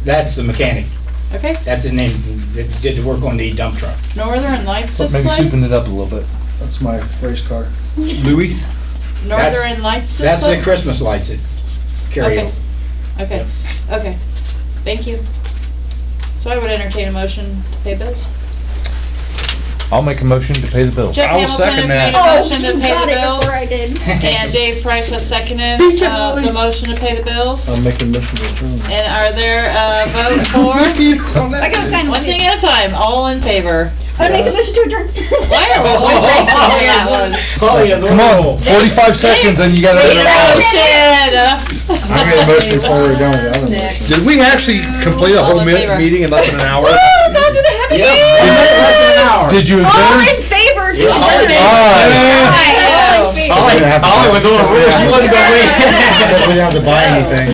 That's the mechanic, Okay. that's the name that did the work on the dump truck. Northern Lights But maybe Display? souping it up a little bit. That's my race car. Louis, Northern Lights Display? That's the Christmas lights that carry Okay. over. Okay, okay. Thank you. So I would entertain a motion to pay bills. I'll make a motion to pay the bill. Jeff I will Hamilton has second made that. a Oh, motion to you pay got the it bills. before I did. And Dave Price has seconded, the motion to pay the bills. I'm making mission to return. And are there, vote for? I gotta find One thing at a time, all in favor. I make a motion to adjourn. Why are we always racing on that one? Oh, yeah, Come on, 45 seconds and you gotta Made end a it all. motion. I made a motion before we were done with the other motion. Did we actually complete a All whole in favor. meeting in less than an hour? Woo, don't do the happy Yeah, dance. we made less than an hour. Did you All adjourn? in favor to Yeah, all in adjourn. Aye. Aye. All in favor. Holly was on a roll, she wasn't gonna wait. We didn't have to buy anything.